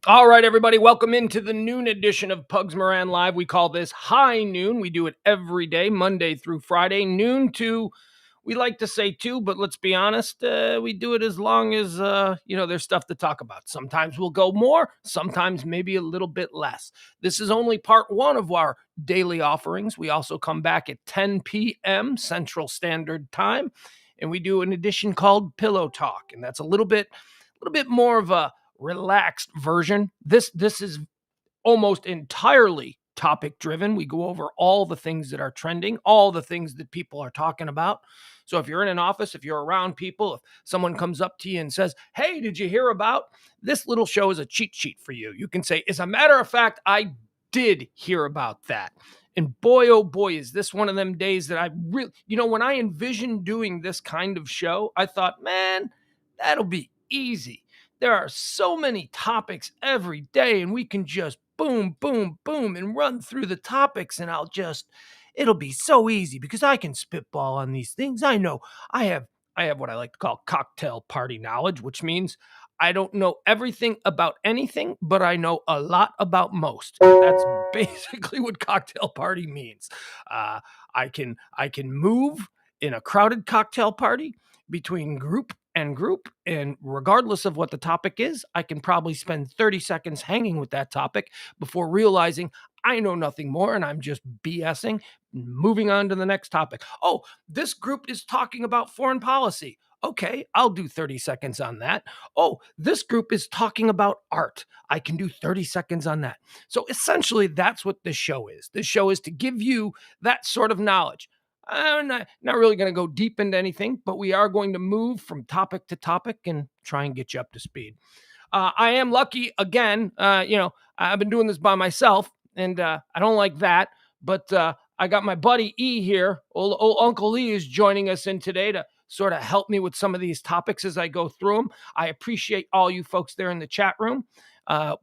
All right, everybody, welcome into the noon edition of Pugs Moran Live. We call this High Noon. We do it every day, Monday through Friday, noon to, we like to say 2, but let's be honest, we do it as long as, there's stuff to talk about. Sometimes we'll go more, sometimes maybe a little bit less. This is only part 1 of our daily offerings. We also come back at 10 p.m. Central Standard Time, and we do an edition called Pillow Talk, and that's a little bit more of a relaxed version. This is almost entirely topic driven. We go over all the things that are trending, all the things that people are talking about. So if you're in an office, if you're around people, if someone comes up to you and says, "Hey, did you hear about this?" Little show is a cheat sheet for you. You can say, "As a matter of fact, I did hear about that." And boy, oh boy, is this one of them days that I really, when I envisioned doing this kind of show, I thought, man, that'll be easy. There are so many topics every day, and we can just boom, boom, boom, and run through the topics, and it'll be so easy because I can spitball on these things. I know I have what I like to call cocktail party knowledge, which means I don't know everything about anything, but I know a lot about most. That's basically what cocktail party means. Uh, I can move in a crowded cocktail party between group and group, and regardless of what the topic is, I can probably spend 30 seconds hanging with that topic before realizing I know nothing more and I'm just BSing, moving on to the next topic. Oh, this group is talking about foreign policy. Okay, I'll do 30 seconds on that. Oh, this group is talking about art. I can do 30 seconds on that. So essentially, that's what this show is. This show is to give you that sort of knowledge. I'm not really going to go deep into anything, but we are going to move from topic to topic and try and get you up to speed. I am lucky again. I've been doing this by myself, and I don't like that. But I got my buddy E here. Old Uncle E is joining us in today to sort of help me with some of these topics as I go through them. I appreciate all you folks there in the chat room. I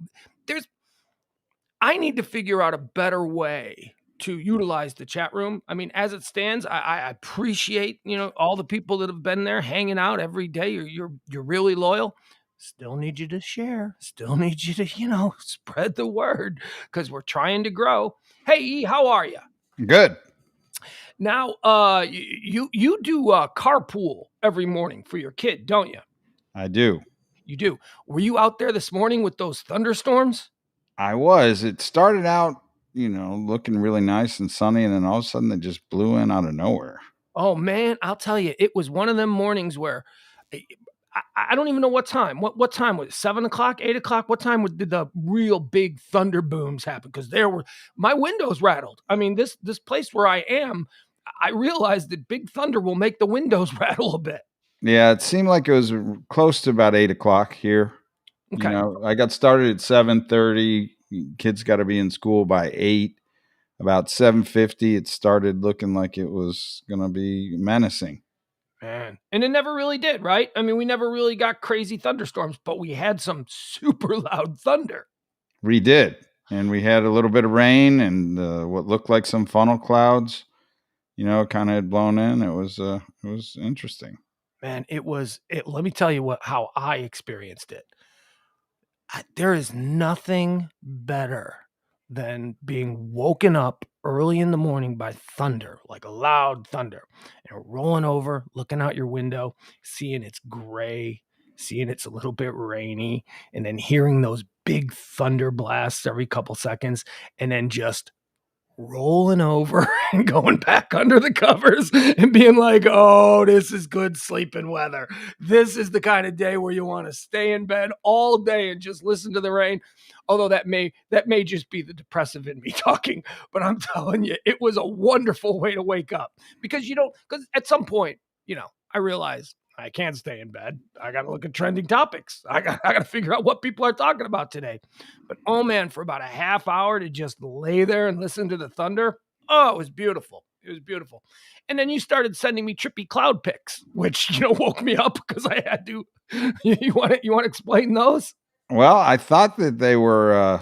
need to figure out a better way to utilize the chat room. I mean, as it stands, I appreciate, all the people that have been there hanging out every day. You're really loyal. Still need you to share. Still need you to, spread the word because we're trying to grow. Hey, E, how are you? Good. Now, you do carpool every morning for your kid, don't you? I do. You do. Were you out there this morning with those thunderstorms? I was. It started out, looking really nice and sunny, and then all of a sudden it just blew in out of nowhere. Oh man, I'll tell you, it was one of them mornings where I don't even know what time. What time was it? 7:00, 8:00? What time did the real big thunder booms happen? Because my windows rattled. I mean, this place where I am, I realized that big thunder will make the windows rattle a bit. Yeah, it seemed like it was close to about 8:00 here. Okay. I got started at 7:30. Kids got to be in school by 8. About 7:50, it started looking like it was going to be menacing. Man. And it never really did, right? I mean, we never really got crazy thunderstorms, but we had some super loud thunder. We did. And we had a little bit of rain and what looked like some funnel clouds, kind of had blown in. It was interesting. Man, let me tell you how I experienced it. There is nothing better than being woken up early in the morning by thunder, like a loud thunder, and rolling over, looking out your window, seeing it's gray, seeing it's a little bit rainy, and then hearing those big thunder blasts every couple seconds, and then just rolling over and going back under the covers and being like, "Oh, this is good sleeping weather. This is the kind of day where you want to stay in bed all day and just listen to the rain." Although that may just be the depressive in me talking, but I'm telling you, it was a wonderful way to wake up because at some point, I realized I can't stay in bed. I got to look at trending topics. I got to figure out what people are talking about today. But oh man, for about a half hour to just lay there and listen to the thunder. Oh, it was beautiful. It was beautiful. And then you started sending me trippy cloud pics, which, woke me up because I had to. You want to explain those? Well, I thought that they were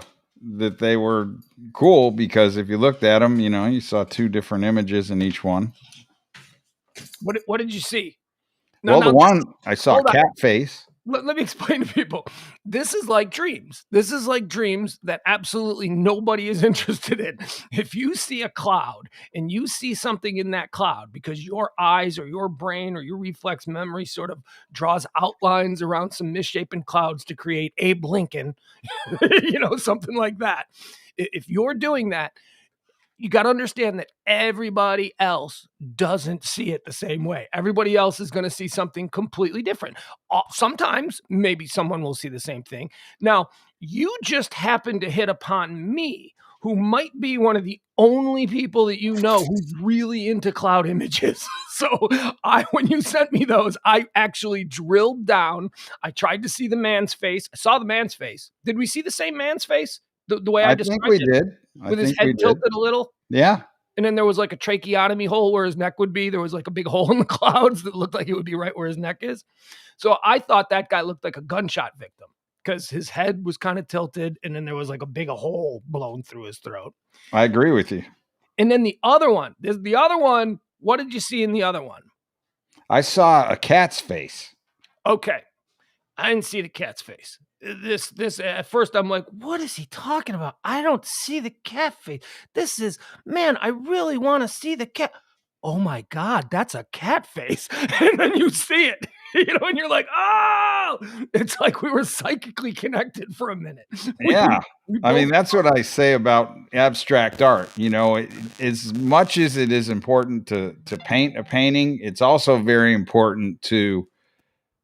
cool because if you looked at them, you saw 2 different images in each one. What did you see? The one I saw a cat face. let me explain to people. This is like dreams. This is like dreams that absolutely nobody is interested in. If you see a cloud and you see something in that cloud because your eyes or your brain or your reflex memory sort of draws outlines around some misshapen clouds to create Abe Lincoln, something like that. If you're doing that, you got to understand that everybody else doesn't see it the same way. Everybody else is going to see something completely different. Sometimes, maybe someone will see the same thing. Now, you just happen to hit upon me, who might be one of the only people that you know who's really into cloud images. So, when you sent me those, I actually drilled down. I tried to see the man's face. I saw the man's face. Did we see the same man's face? The way I I think described we it? did. I With his think we head did. tilted a little. Yeah. And then there was like a tracheotomy hole where his neck would be. There was like a big hole in the clouds that looked like it would be right where his neck is. So I thought that guy looked like a gunshot victim because his head was kind of tilted and then there was like a big hole blown through his throat. I agree with you. And then the other one, what did you see in the other one? I saw a cat's face. Okay. I didn't see the cat's face. This at first I'm like, what is he talking about? I don't see the cat face. Man, I really want to see the cat. Oh my God, that's a cat face. And then you see it, and you're like, oh, it's like we were psychically connected for a minute. Yeah. I mean, Both, that's what I say about abstract art. As much as it is important to paint a painting, it's also very important to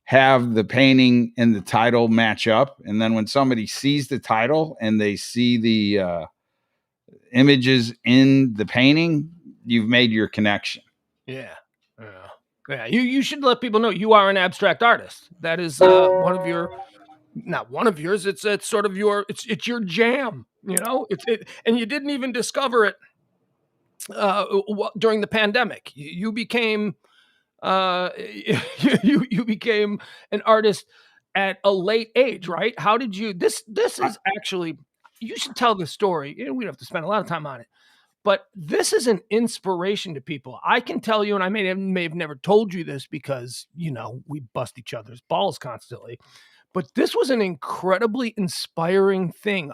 have the painting and the title match up. And then when somebody sees the title and they see the images in the painting, you've made your connection. yeah. Yeah, you should let people know you are an abstract artist. That is one of your, not one of yours. It's sort of it's your jam. And you didn't even discover it during the pandemic. You became you became an artist at a late age, right? How did you? This is actually, you should tell the story. We don't have to spend a lot of time on it. But this is an inspiration to people. I can tell you, and I may have never told you this because, we bust each other's balls constantly. But this was an incredibly inspiring thing,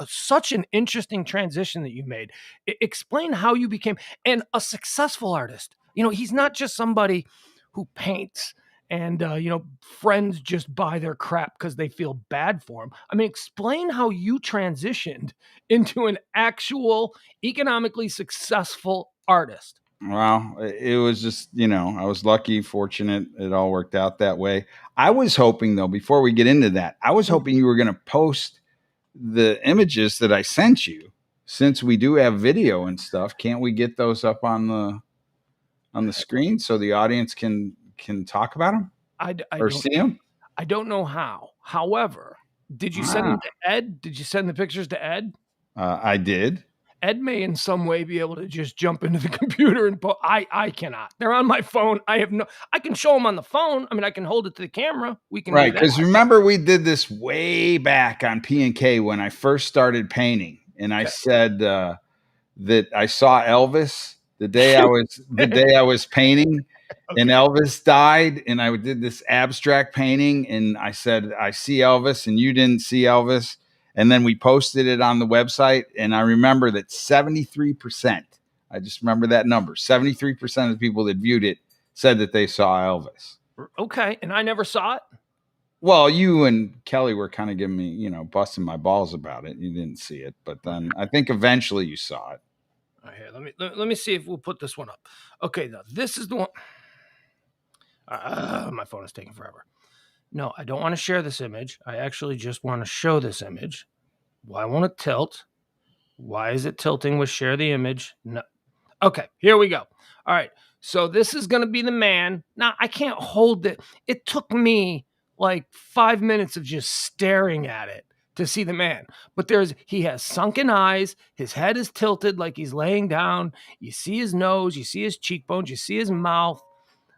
such an interesting transition that you made. Explain how you became and a successful artist. He's not just somebody who paints and friends just buy their crap because they feel bad for him. I mean, explain how you transitioned into an actual economically successful artist. Well, it was just, I was lucky, fortunate. It all worked out that way. I was hoping, though, before we get into that, I was hoping you were going to post the images that I sent you. Since we do have video and stuff, can't we get those up on the screen so the audience can talk about them or see them? I don't know how. However, did you send them to Ed? Did you send the pictures to Ed? I did. Ed may in some way be able to just jump into the computer and I cannot. They're on my phone. I can show them on the phone. I mean, I can hold it to the camera. We can Right, because remember we did this way back on P&K when I first started painting, and I said that I saw Elvis the day I was painting, and Elvis died, and I did this abstract painting, and I said I see Elvis, and you didn't see Elvis. And then we posted it on the website. And I remember that 73%, I just remember that number, 73% of the people that viewed it said that they saw Elvis. Okay. And I never saw it. Well, you and Kelly were kind of giving me, busting my balls about it. You didn't see it. But then I think eventually you saw it. All right, here, let me see if we'll put this one up. Okay. Now this is the one. My phone is taking forever. No, I don't want to share this image. I actually just want to show this image. Why won't it tilt? Why is it tilting with share the image? No. Okay, here we go. All right. So this is going to be the man. Now, I can't hold it. It took me like 5 minutes of just staring at it to see the man. But he has sunken eyes. His head is tilted like he's laying down. You see his nose. You see his cheekbones. You see his mouth.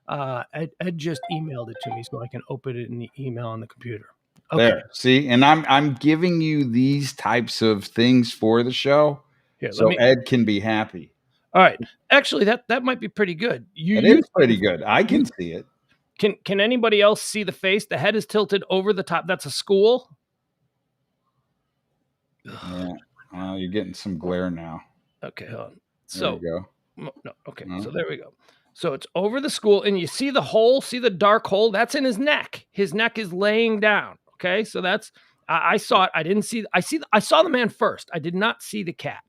Ed just emailed it to me so I can open it in the email on the computer. Okay. There, see, and I'm giving you these types of things for the show, so Ed can be happy. All right, actually, that might be pretty good. It is pretty good. I can see it. Can anybody else see the face? The head is tilted over the top. That's a school. Yeah. Well, you're getting some glare now. Okay, hold on. There you So go. no, okay. No? So there we go. So it's over the school, and you see the hole. See the dark hole? That's in his neck. His neck is laying down. Okay, so that's I saw it. I didn't see. I saw the man first. I did not see the cat.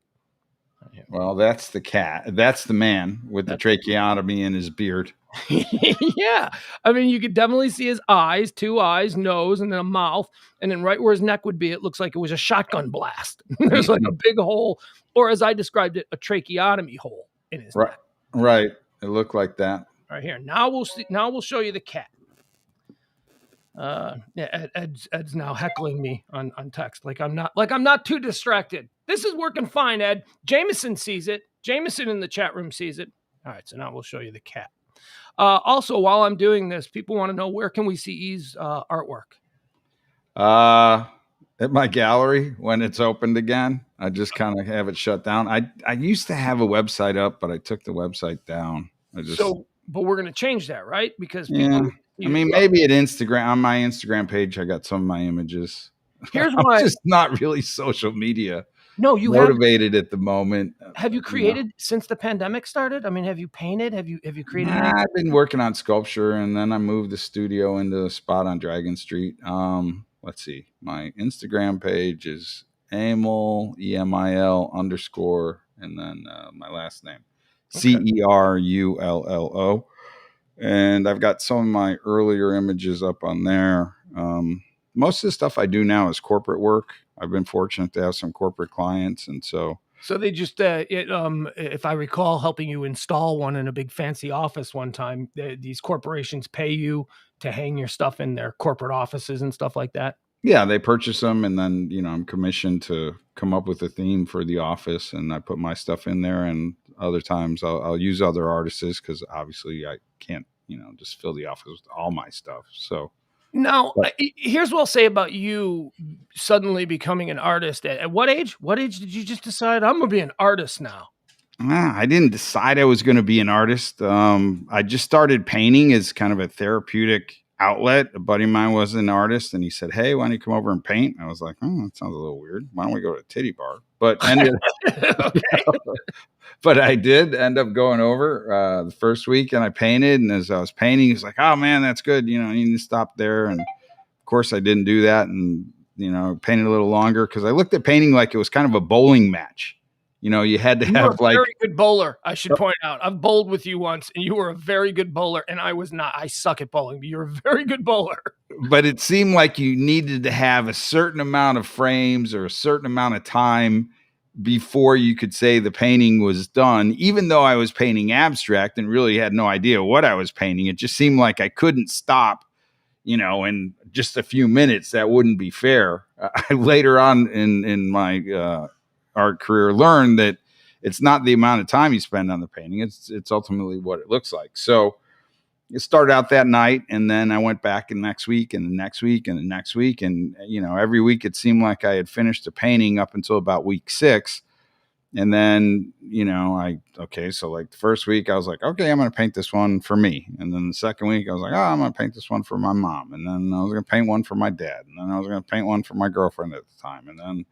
Well, that's the cat. That's the man with the That's tracheotomy in his beard. yeah. I mean, you could definitely see his eyes, 2 eyes, nose, and then a mouth. And then right where his neck would be, it looks like it was a shotgun blast. There's like a big hole, or as I described it, a tracheotomy hole in his Right. neck. Right. It looked like that. Right here. Now we'll see. Now we'll show you the cat. Yeah, Ed's now heckling me on text. Like I'm not too distracted. This is working fine, Ed. Jameson sees it. Jameson in the chat room sees it. All right, so now we'll show you the cat. Also, while I'm doing this, people want to know where can we see E's artwork? At my gallery when it's opened again. I just kind of have it shut down. I used to have a website up, but I took the website down. But we're going to change that, right? Because yeah. people. I mean, maybe at Instagram, on my Instagram page, I got some of my images. Here's I'm why. just not really social media No, you motivated at the moment. Have you created since the pandemic started? I mean, have you painted? Have you created? I've been working on sculpture, and then I moved the studio into a spot on Dragon Street. Let's see. My Instagram page is Emil, EMIL _ and then my last name, CERULLO. And I've got some of my earlier images up on there. Most of the stuff I do now is corporate work. I've been fortunate to have some corporate clients, and so they just, if I recall, helping you install one in a big fancy office one time. These corporations pay you to hang your stuff in their corporate offices and stuff like that. Yeah, they purchase them, and then I'm commissioned to come up with a theme for the office, and I put my stuff in there. And other times I'll use other artists because obviously I can't just fill the office with all my stuff. So now, here's what I'll say about you suddenly becoming an artist. At what age? What age did you just decide I'm gonna be an artist now? I didn't decide I was going to be an artist. I just started painting as kind of a therapeutic outlet. A buddy of mine was an artist, and he said, "Hey, why don't you come over and paint?" I was like, "Oh, that sounds a little weird. Why don't we go to a titty bar?" But but I did end up going over the first week, and I painted. And as I was painting, he's like, "Oh man, that's good. You need to stop there." And of course, I didn't do that, and painted a little longer because I looked at painting like it was kind of a bowling match. You had to have like a very good bowler. I should point out, I've bowled with you once, and you were a very good bowler, and I was not. I suck at bowling, but you're a very good bowler. But it seemed like you needed to have a certain amount of frames or a certain amount of time before you could say the painting was done, even though I was painting abstract and really had no idea what I was painting. It just seemed like I couldn't stop, in just a few minutes. That wouldn't be fair. I later on in my art career learned that it's not the amount of time you spend on the painting. It's ultimately what it looks like. So it started out that night, and then I went back the next week and the next week and the next week. And, every week it seemed like I had finished a painting up until about week 6. And then, so like the first week I was like, okay, I'm going to paint this one for me. And then the second week I was like, oh, I'm going to paint this one for my mom. And then I was going to paint one for my dad. And then I was going to paint one for my girlfriend at the time. And then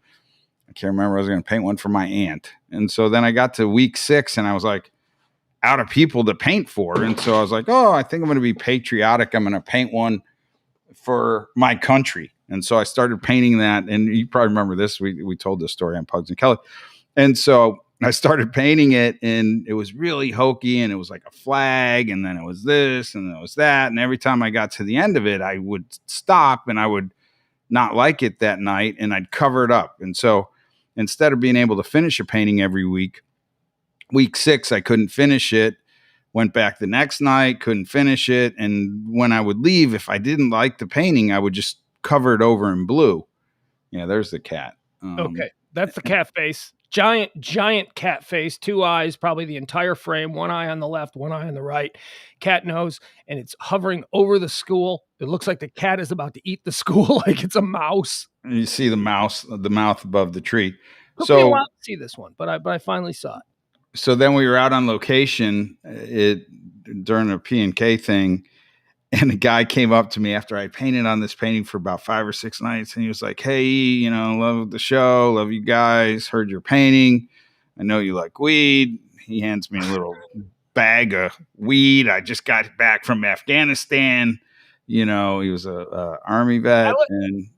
I can't remember, I was going to paint one for my aunt. And so then I got to week 6 and I was like out of people to paint for. And so I was like, oh, I think I'm going to be patriotic. I'm going to paint one for my country. And so I started painting that. And you probably remember this. We told this story on Pugs and Kelly. And so I started painting it, and it was really hokey, and it was like a flag, and then it was this, and then it was that. And every time I got to the end of it, I would stop and I would not like it that night, and I'd cover it up. And so instead of being able to finish a painting every week 6, I couldn't finish it. Went back the next night, couldn't finish it. And when I would leave, if I didn't like the painting, I would just cover it over in blue. Yeah, there's the cat. Okay, that's the cat face. Giant cat face, 2 eyes, probably the entire frame, 1 eye on the left, 1 eye on the right, cat nose, and it's hovering over the school. It looks like the cat is about to eat the school like it's a mouse. And you see the mouth above the tree. Took me a while to see this one, but I finally saw it. So then we were out on location during a P&K thing, And the guy came up to me after I painted on this painting for about 5 or 6 nights, and he was like, "Hey, love the show, love you guys, heard your painting. I know you like weed." He hands me a little bag of weed. I just got back from Afghanistan. He was a army vet, and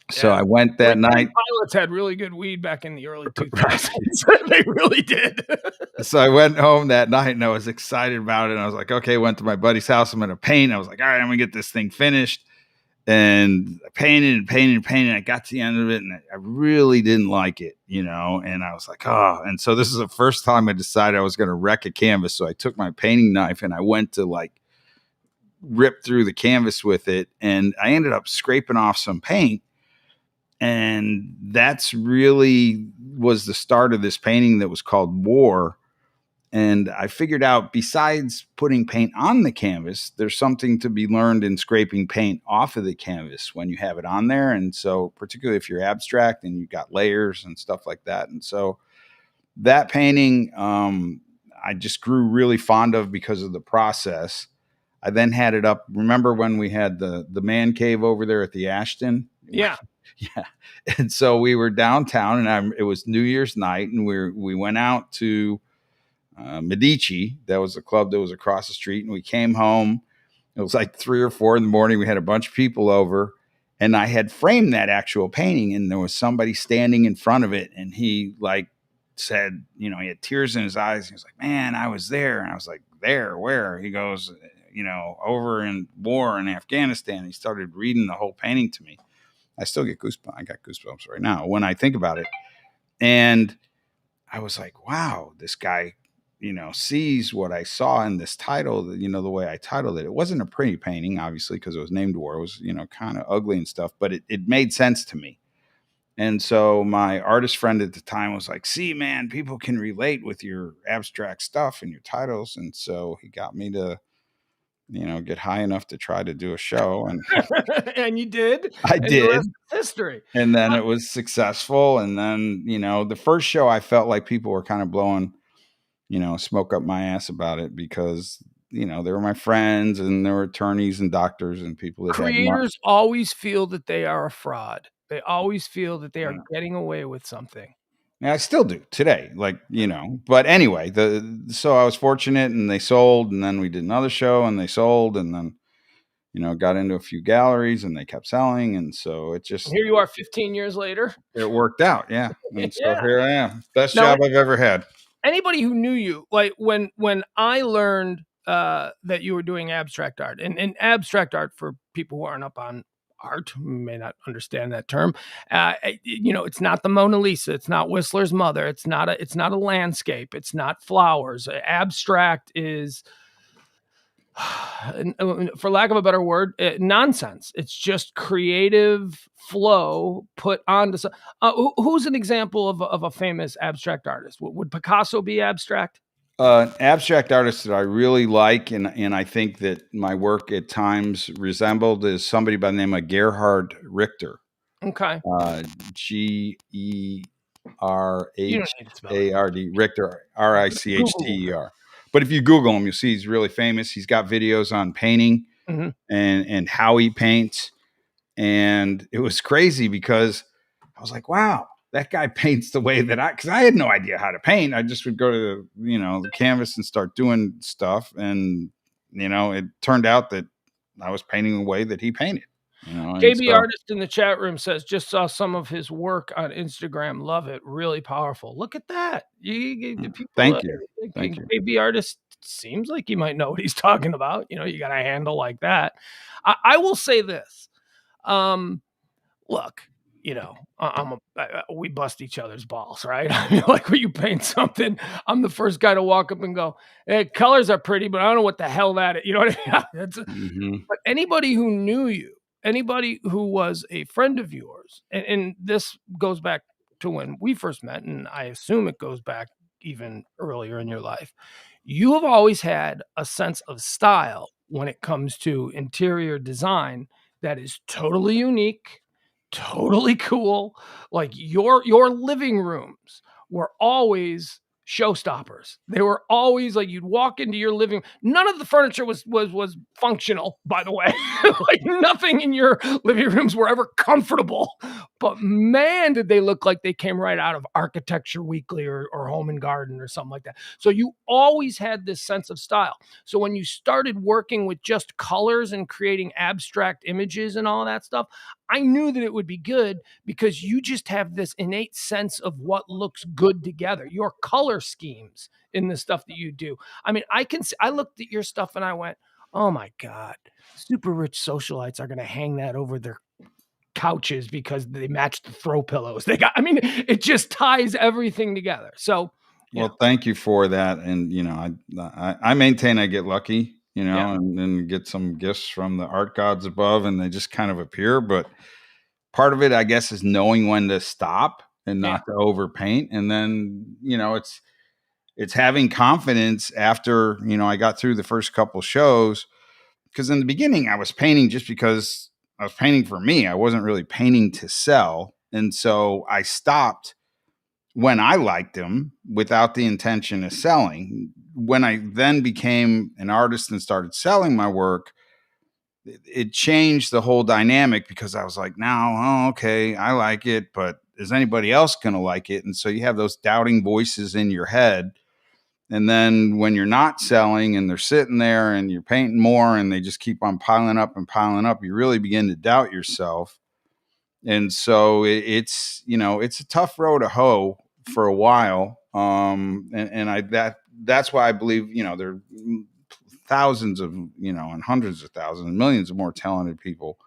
so Yeah. I went that Returning night. pilots had really good weed back in the early Right. 2000s. They really did. So I went home that night and I was excited about it. And I was like, okay, went to my buddy's house. I'm going to paint. I was like, all right, I'm going to get this thing finished. And I painted and painted and painted. I got to the end of it and I really didn't like it, and I was like, oh. And so this is the first time I decided I was going to wreck a canvas. So I took my painting knife and I went to like rip through the canvas with it. And I ended up scraping off some paint. And that's really was the start of this painting that was called War. And I figured out, besides putting paint on the canvas, there's something to be learned in scraping paint off of the canvas when you have it on there. And so, particularly if you're abstract and you've got layers and stuff like that. And so, that painting, I just grew really fond of because of the process. I then had it up. Remember when we had the man cave over there at the Ashton? Yeah. Yeah. And so we were downtown, and it was New Year's night, and we went out to Medici. That was the club that was across the street. And we came home. It was like 3 or 4 in the morning. We had a bunch of people over, and I had framed that actual painting, and there was somebody standing in front of it. And he like said, he had tears in his eyes. He was like, "Man, I was there." And I was like, "There, where?" He goes, "Over in war in Afghanistan." He started reading the whole painting to me. I still get goosebumps. I got goosebumps right now when I think about it. And I was like, wow, this guy, sees what I saw in this title, the way I titled it. It wasn't a pretty painting, obviously, because it was named War. It was, kind of ugly and stuff, but it made sense to me. And so my artist friend at the time was like, "See, man, people can relate with your abstract stuff and your titles." And so he got me to, get high enough to try to do a show. And And you did. I And the did. rest is history. And then it was successful. And then, the first show I felt like people were kind of blowing, smoke up my ass about it because, they were my friends and there were attorneys and doctors and people that had money. Creators always feel that they are a fraud. They always feel that they are getting away with something. And I still do today, like, but anyway, so I was fortunate and they sold, and then we did another show and they sold, and then, got into a few galleries and they kept selling. And so it just, Here you are 15 years later. it worked out. Yeah. And so Yeah. here I am. Best Now, job I've ever had. anybody who knew you, like when I learned that you were doing abstract art, and abstract art, for people who aren't up on art, may not understand that term. It's not the Mona Lisa, it's not Whistler's mother, it's not a landscape, it's not flowers. Abstract is, for lack of a better word, nonsense. It's just creative flow put onto. Who's an example of a famous abstract artist? Would Picasso be abstract? Abstract artist that I really like, and I think that my work at times resembled, is somebody by the name of Gerhard Richter. Okay. Gerhard, Richter, Richter. But if you Google him, you'll see he's really famous. He's got videos on painting and how he paints. And it was crazy because I was like, wow, that guy paints the way that because I had no idea how to paint. I just would go to the canvas and start doing stuff. And, it turned out that I was painting the way that he painted. KB Artist in the chat room says, just saw some of his work on Instagram. Love it. Really powerful. Look at that. Thank you. Thank you. KB Artist seems like he might know what he's talking about. You got a handle like that. I will say this. Look, we bust each other's balls, right? I mean, like when you paint something, I'm the first guy to walk up and go, "Hey, colors are pretty, but I don't know what the hell that is." You know what I mean? But anybody who knew you, anybody who was a friend of yours, and this goes back to when we first met, and I assume it goes back even earlier in your life, you have always had a sense of style when it comes to interior design that is totally unique, totally cool. Like your living rooms were always showstoppers. They were always like, you'd walk into your living. None of the furniture was functional, by the way. Like nothing in your living rooms were ever comfortable. But man, did they look like they came right out of Architecture Weekly or Home and Garden or something like that. So you always had this sense of style. So when you started working with just colors and creating abstract images and all that stuff, I knew that it would be good because you just have this innate sense of what looks good together. Your color schemes in the stuff that you do. I mean, I looked at your stuff and I went, "Oh my god, super rich socialites are going to hang that over their couches because they match the throw pillows. They got I mean, it just ties everything together." So, Well, thank you for that. And I maintain I get lucky, yeah, and get some gifts from the art gods above, and they just kind of appear. But part of it, I guess, is knowing when to stop and yeah, not to overpaint. And then, it's having confidence after, I got through the first couple shows. Because in the beginning, I was painting just because I was painting for me. I wasn't really painting to sell. And so I stopped when I liked them without the intention of selling. When I then became an artist and started selling my work, it changed the whole dynamic because I was like, now, oh, okay, I like it, but is anybody else going to like it? And so you have those doubting voices in your head. And then when you're not selling and they're sitting there and you're painting more and they just keep on piling up and piling up, you really begin to doubt yourself. And so it's a tough row to hoe for a while. That's why I believe, there are thousands of, and hundreds of thousands, millions of more talented people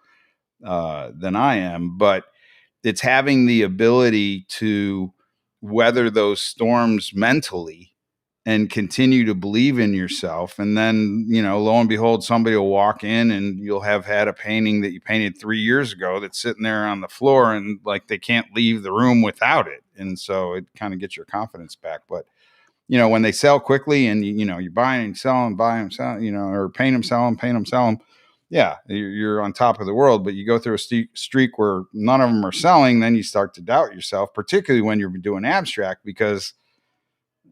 than I am. But it's having the ability to weather those storms mentally and continue to believe in yourself. And then, lo and behold, somebody will walk in and you'll have had a painting that you painted 3 years ago that's sitting there on the floor and like they can't leave the room without it. And so it kind of gets your confidence back. But, when they sell quickly and, you buy and sell them, buy them, sell, or paint them, sell them, paint them, sell them. Yeah, you're on top of the world, but you go through a streak where none of them are selling, then you start to doubt yourself, particularly when you're doing abstract because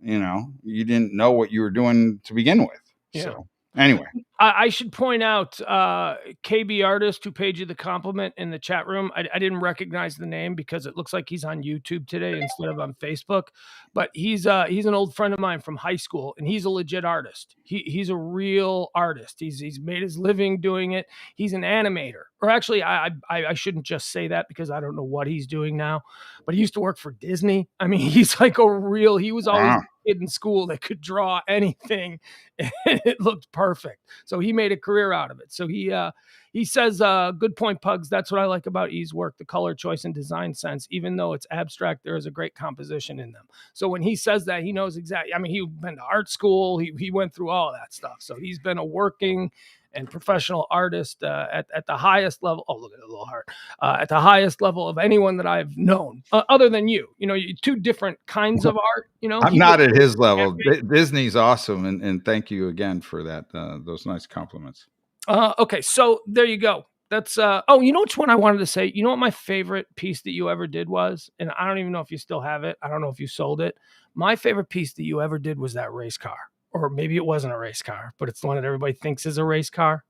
you didn't know what you were doing to begin with. yeah. So anyway, I should point out KB Artist who paid you the compliment in the chat room. I didn't recognize the name because it looks like he's on YouTube today instead of on Facebook. But he's an old friend of mine from high school, and he's a legit artist. He's a real artist. He's made his living doing it. He's an animator, or actually, I shouldn't just say that because I don't know what he's doing now. But he used to work for Disney. I mean, he's like a real. He was always wow. a kid in school that could draw anything, and it looked perfect. So he made a career out of it. So he says, good point, Pugs. That's what I like about E's work, the color choice and design sense. Even though it's abstract, there is a great composition in them. So when he says that, he knows exactly. I mean, he's been to art school. He went through all that stuff. So he's been a working and professional artist at the highest level. Oh, look at the little heart. At the highest level of anyone that I've known, other than you. You two different kinds of art. I'm not at his level. Disney's awesome, and thank you again for that. Those nice compliments. Okay, so there you go. That's oh, you know which one I wanted to say? You know what my favorite piece that you ever did was? And I don't even know if you still have it. I don't know if you sold it. My favorite piece that you ever did was that race car. Or maybe it wasn't a race car, but it's the one that everybody thinks is a race car.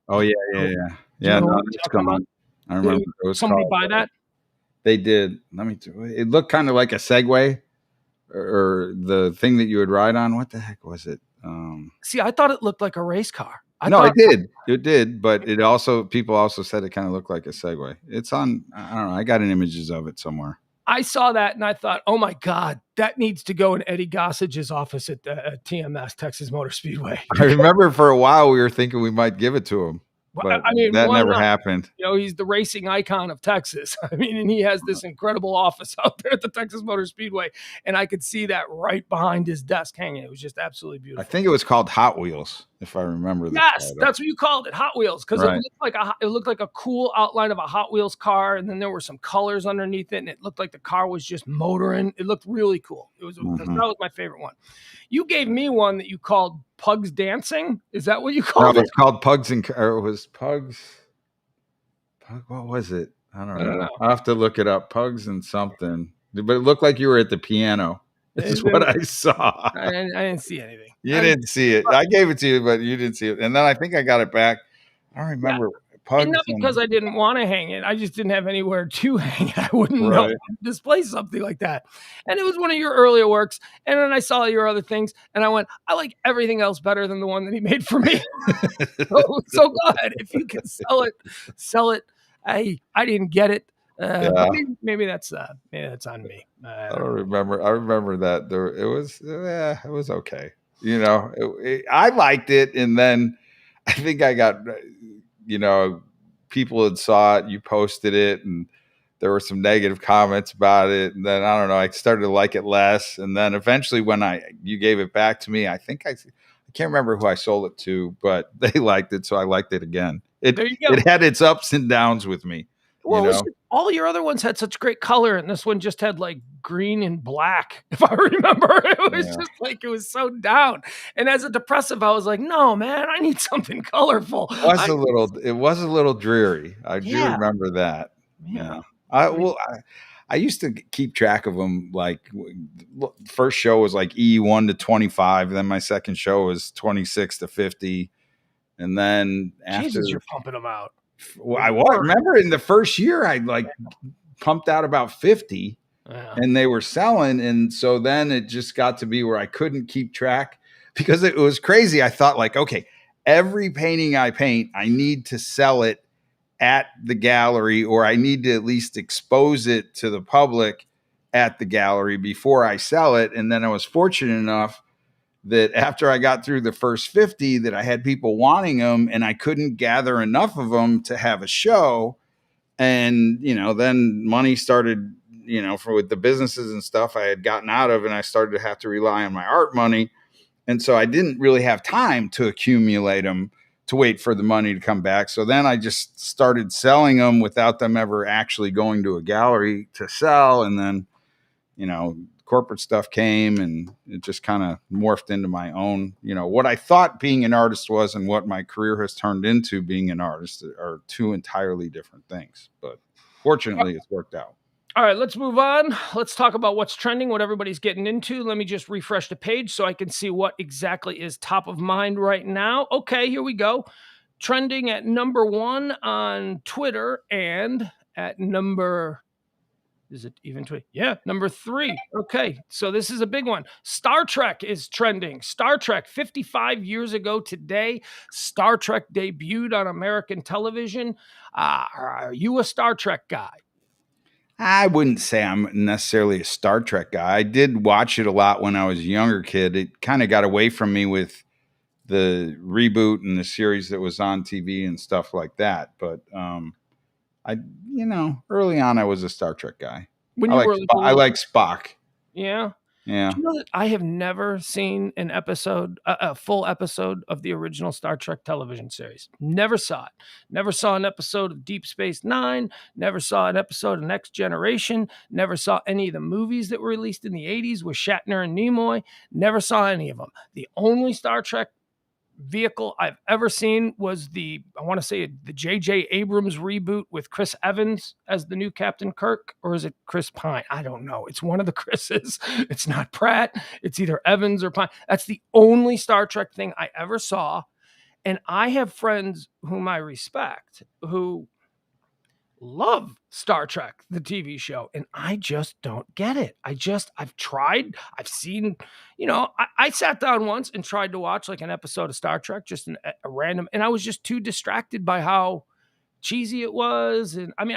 Oh yeah, Do you yeah. know No, what I'm it's talking about? gone. I remember Did it was somebody called. buy that? They did. It looked kind of like a Segway, or the thing that you would ride on. What the heck was it? See, I thought it looked like a race car. I No, thought it did, but people also said it kind of looked like a Segway. It's on. I don't know. I got images of it somewhere. I saw that and I thought, oh my God, that needs to go in Eddie Gossage's office at TMS, Texas Motor Speedway. I remember for a while we were thinking we might give it to him, but I mean, that why never not? happened. He's the racing icon of Texas. I mean, and he has this incredible office out there at the Texas Motor Speedway, and I could see that right behind his desk hanging. It was just absolutely I beautiful. think it was called Hot Wheels, if I remember the Yes, title. that's what you called it, Hot Wheels, because Right. it looked like a cool outline of a Hot Wheels car, and then there were some colors underneath it, and it looked like the car was just motoring. It looked really cool. That was my favorite one. You gave me one that you called Pugs Dancing. Is that what you No, called it? it's called Pugs or it was Pugs. What was it? I don't know. know. I'll have to look it up. Pugs and something. But it looked like you were at the piano. Is what I saw. I didn't see anything. You didn't see it. I gave it to you, but you didn't see it. And then I think I got it back. I don't Yeah, remember and Pugs not because I didn't wanna hang it, I just didn't have anywhere to hang it. I wouldn't know how right. to display something like that, and it was one of your earlier works, and then I saw your other things, and I went, "I like everything else better than the one that he made for me." So go ahead. If you can sell it. I didn't get it, but Yeah. maybe that's on me. I I don't don't know. remember. I remember that there it was okay. I liked it, and then I think I got you know people had saw it. You posted it, and there were some negative comments about it, and then I don't know. I started to like it less, and then eventually when you gave it back to me, I think I can't remember who I sold it to, but they liked it, so I liked it again. There you go. It had its ups and downs with me, you Well, it was know. just all your other ones had such great color, and this one just had, like, green and black, if I remember. It was Yeah. just like it was so down, and as a depressive, I was like, "No, man, I need something colorful." I need It was a little dreary. I do Yeah, remember that. yeah. Yeah. I I mean, well, I used to keep track of them. Like first show was like E1 to 25, then my second show was 26 to 50, and then after Jesus, you're pumping them out. well, Good lord. remember in the first year I like pumped out about 50 Yeah. and they were selling, and so then it just got to be where I couldn't keep track because it was crazy. I thought like, okay, every painting I paint, I need to sell it at the gallery, or I need to at least expose it to the public at the gallery before I sell it. And then I was fortunate enough that after I got through the first 50 that I had people wanting them and I couldn't gather enough of them to have a show. And, then money started, for with the businesses and stuff I had gotten out of, and I started to have to rely on my art money. And so I didn't really have time to accumulate them to wait for the money to come back. So then I just started selling them without them ever actually going to a gallery to sell. And then, corporate stuff came and it just kind of morphed into my own, what I thought being an artist was and what my career has turned into being an artist are two entirely different things. But fortunately, it's worked out. All right, let's move on. Let's talk about what's trending, what everybody's getting into. Let me just refresh the page so I can see what exactly is top of mind right now. Okay, here we go. Trending at number 1 on Twitter and at number is it even Twitter? Yeah, number 3. Okay, so this is a big one. Star Trek is trending. Star Trek, 55 years ago today, Star Trek debuted on American television. Are you a Star Trek guy? I wouldn't say I'm necessarily a Star Trek guy. I did watch it a lot when I was a younger kid. It kind of got away from me with the reboot and the series that was on TV and stuff like that. But I, early on I was a Star Trek guy. When you were like a I little like Spock. Yeah. Yeah. Do you know that I have never seen an episode, a full episode of the original Star Trek television series? Never saw it. Never saw an episode of Deep Space Nine. Never saw an episode of Next Generation. Never saw any of the movies that were released in the 80s with Shatner and Nimoy. Never saw any of them. The only Star Trek vehicle I've ever seen was I want to say the J.J. Abrams reboot with Chris Evans as the new Captain Kirk, or is it Chris Pine? I don't know. It's one of the Chris's. It's not Pratt. It's either Evans or Pine. That's the only Star Trek thing I ever saw. And I have friends whom I respect who love Star Trek, the TV show, and I just don't get it. I've tried, I've seen, I sat down once and tried to watch like an episode of Star Trek, just a random, and I was just too distracted by how cheesy it was. And I mean,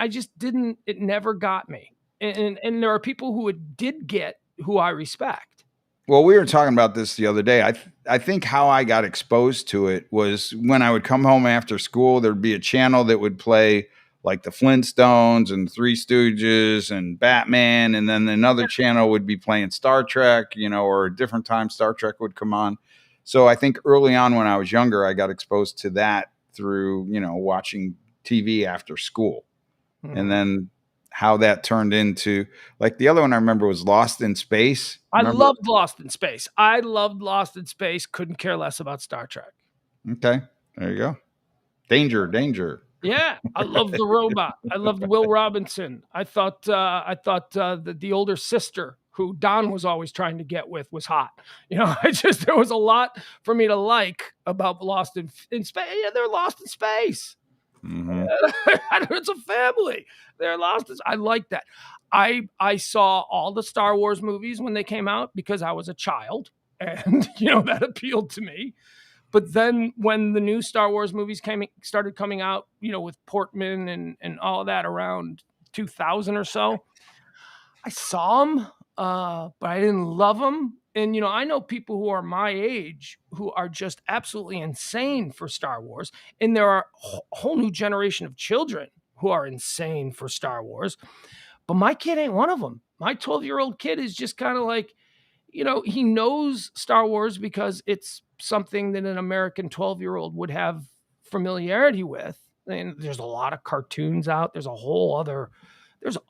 it never got me. And there are people who it did get who I respect. Well, we were talking about this the other day. I think how I got exposed to it was when I would come home after school, there'd be a channel that would play like the Flintstones and Three Stooges and Batman, and then another channel would be playing Star Trek, or a different time Star Trek would come on. So I think early on when I was younger, I got exposed to that through, watching TV after school. And then how that turned into like the other one I remember was Lost in Space. I loved Lost in Space. I loved Lost in Space. Couldn't care less about Star Trek. Okay, there you go. Danger. Yeah, I love the robot. I loved Will Robinson. I thought the older sister who Don was always trying to get with, was hot. There was a lot for me to like about Lost in Space. Yeah, they're lost in space. Mm-hmm. It's a family. They're lost. I like that. I saw all the Star Wars movies when they came out because I was a child, and that appealed to me. But then when the new Star Wars movies started coming out, with Portman and all of that around 2000 or so, I saw them, but I didn't love them. And I know people who are my age who are just absolutely insane for Star Wars, and there are a whole new generation of children who are insane for Star Wars. But my kid ain't one of them. My 12-year-old kid is just kind of like, he knows Star Wars because it's something that an American 12-year-old would have familiarity with. And there's a lot of cartoons out. There's a whole other,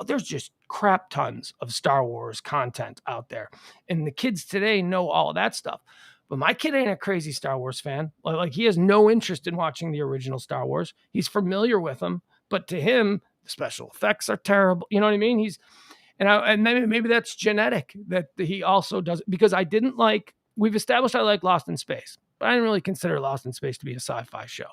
there's just crap tons of Star Wars content out there. And the kids today know all of that stuff. But my kid ain't a crazy Star Wars fan. Like he has no interest in watching the original Star Wars. He's familiar with them, but to him, the special effects are terrible. You know what I mean? And maybe that's genetic, that he also does it, because we've established I like Lost in Space, but I didn't really consider Lost in Space to be a sci-fi show.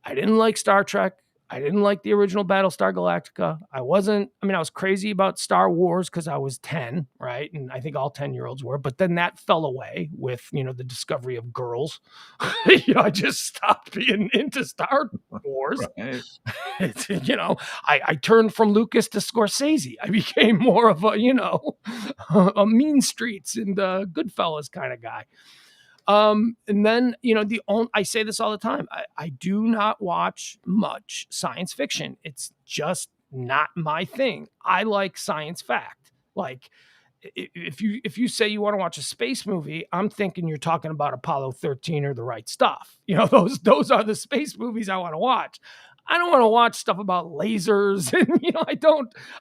I didn't like Star Trek. I didn't like the original Battlestar Galactica. I was crazy about Star Wars because I was 10, right? And I think all 10-year-olds were, but then that fell away with, the discovery of girls. I just stopped being into Star Wars. Right. I turned from Lucas to Scorsese. I became more of a Mean Streets and Goodfellas kind of guy. And then, I say this all the time. I do not watch much science fiction. It's just not my thing. I like science fact. Like if you say you want to watch a space movie, I'm thinking you're talking about Apollo 13 or The Right Stuff. Those are the space movies I want to watch. I don't want to watch stuff about lasers and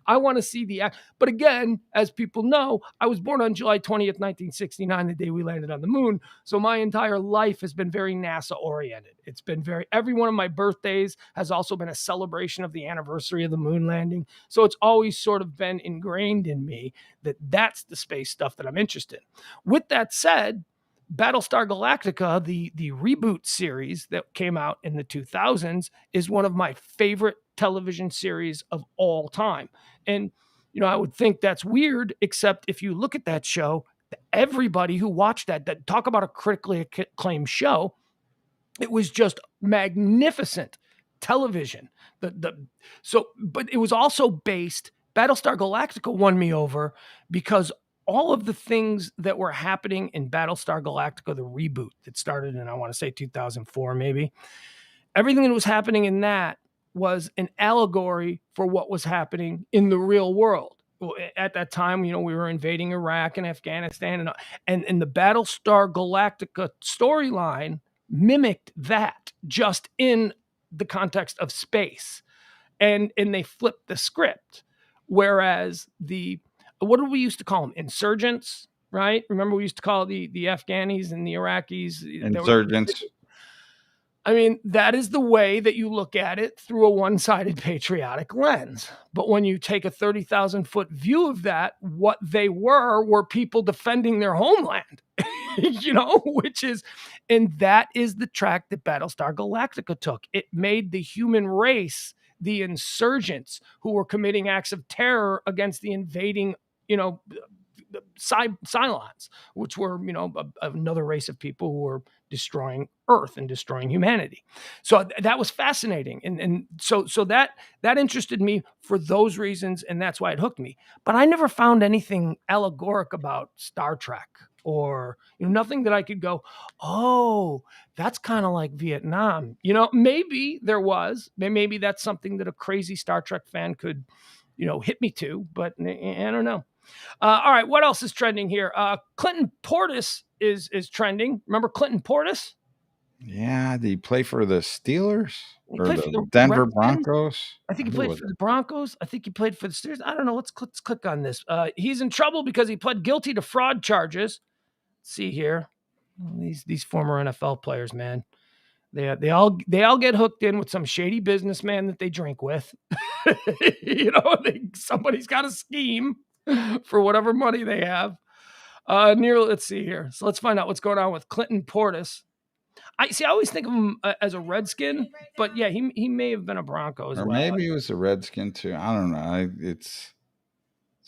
I want to see but again, as people know, I was born on July 20th, 1969, the day we landed on the moon. So my entire life has been very NASA oriented. It's been every one of my birthdays has also been a celebration of the anniversary of the moon landing. So it's always sort of been ingrained in me that that's the space stuff that I'm interested in. With that said, Battlestar Galactica, the reboot series that came out in the 2000s, is one of my favorite television series of all time. And, I would think that's weird, except if you look at that show, everybody who watched that talk about a critically acclaimed show, it was just magnificent television. But it was also based, Battlestar Galactica won me over because all of the things that were happening in Battlestar Galactica, the reboot that started in, I want to say 2004, maybe, everything that was happening in that was an allegory for what was happening in the real world. At that time, we were invading Iraq and Afghanistan, and the Battlestar Galactica storyline mimicked that, just in the context of space. And they flipped the script. Whereas what did we used to call them? Insurgents, right? Remember, we used to call the Afghanis and the Iraqis Insurgents. That is the way that you look at it through a one-sided patriotic lens. But when you take a 30,000-foot view of that, what they were people defending their homeland, and that is the track that Battlestar Galactica took. It made the human race the insurgents who were committing acts of terror against the invading, Cylons, which were, another race of people who were destroying Earth and destroying humanity. So that was fascinating. And so that interested me for those reasons. And that's why it hooked me. But I never found anything allegoric about Star Trek, or, nothing that I could go, oh, that's kind of like Vietnam. Maybe there was, maybe that's something that a crazy Star Trek fan could, hit me to, but I don't know. All right, what else is trending here? Clinton Portis is trending. Remember Clinton Portis? Yeah, did he play for the Steelers or the Denver Broncos? I think he played for the Broncos. I think he played for the Steelers. I don't know. Let's click on this. He's in trouble because he pled guilty to fraud charges. Let's see here. These former NFL players, man. They all get hooked in with some shady businessman that they drink with. Somebody's got a scheme. for whatever money they have. Let's see here. So let's find out what's going on with Clinton Portis. I always think of him as a Redskin, but yeah, he may have been a Bronco as Or well. maybe he was a Redskin too. I don't know.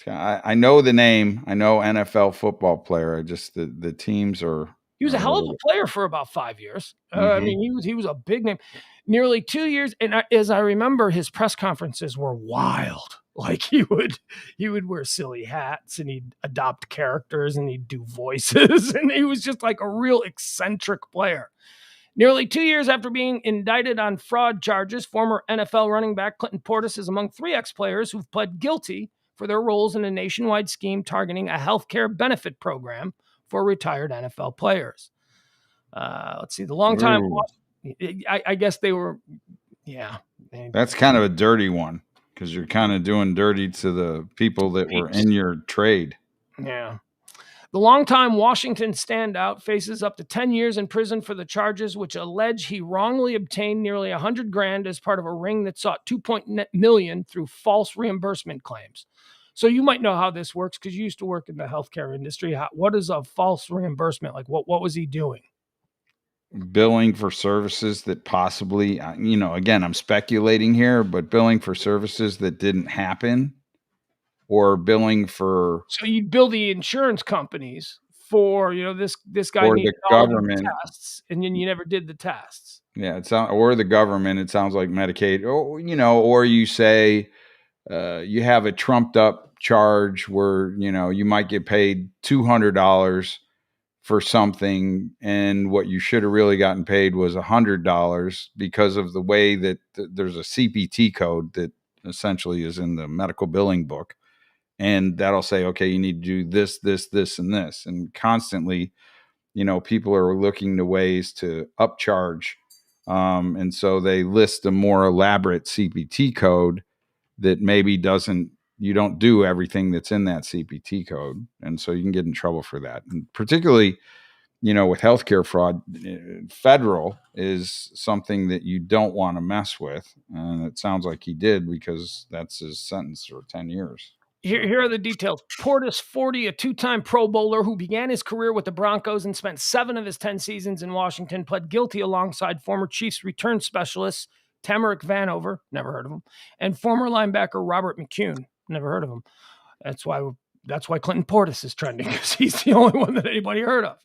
I know the name. I know NFL football player. I just the teams are He was a a hell of a little. player for about 5 years. I Mhm. mean, he was a big name. Nearly 2 years, and as I remember, his press conferences were wild. Like he would wear silly hats and he'd adopt characters and he'd do voices, and he was just like a real eccentric player. Nearly 2 years after being indicted on fraud charges, former NFL running back Clinton Portis is among 3 ex-players who've pled guilty for their roles in a nationwide scheme targeting a healthcare benefit program for retired NFL players. Let's see, the longtime, Ooh, I guess they were, yeah, they, that's kind of a dirty one because you're kind of doing dirty to the people that were peeps. in your trade. Yeah. The longtime Washington standout faces up to 10 years in prison for the charges which allege he wrongly obtained nearly 100 grand as part of a ring that sought 2.0 million through false reimbursement claims. So you might know how this works because you used to work in the healthcare industry. What is a false reimbursement? Like what was he doing? Billing for services that possibly, again, I'm speculating here, but billing for services that didn't happen, or billing for So you'd bill the insurance companies for, this guy or the needed all of these government. tests, and then you never did the tests. Yeah, or the government. It sounds like Medicaid, or you say you have a trumped up charge where you might get paid $200 for something, and what you should have really gotten paid was $100 because of the way that there's a CPT code that essentially is in the medical billing book, and that'll say, okay, you need to do this, this, this, and this, and constantly, people are looking to ways to upcharge, and so they list a more elaborate CPT code that maybe doesn't you don't do everything that's in that CPT code, and so you can get in trouble for that, and particularly with healthcare fraud, federal is something that you don't want to mess with. And it sounds like he did because that's his sentence for 10 years. So Here are the details. Portis, 40, a two-time Pro Bowler who began his career with the Broncos and spent 7 of his 10 seasons in Washington, pled guilty alongside former Chiefs return specialist Tamarick Vanover, never heard of him, and former linebacker Robert McCune, never heard of him. That's why Clinton Portis is trending, because he's the only one that anybody heard of.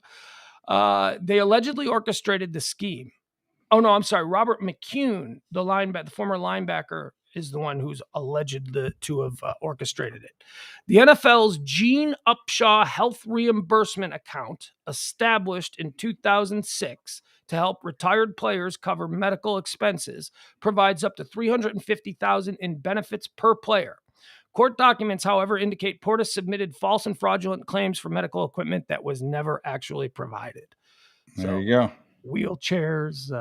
They allegedly orchestrated the scheme. Oh no, I'm sorry. Robert McCune, the former linebacker, is the one who's alleged to have orchestrated it. The NFL's Gene Upshaw Health Reimbursement Account, established in 2006 to help retired players cover medical expenses, provides up to $350,000 in benefits per player. Court documents, however, indicate Portis submitted false and fraudulent claims for medical equipment that was never actually provided. there So you go. wheelchairs,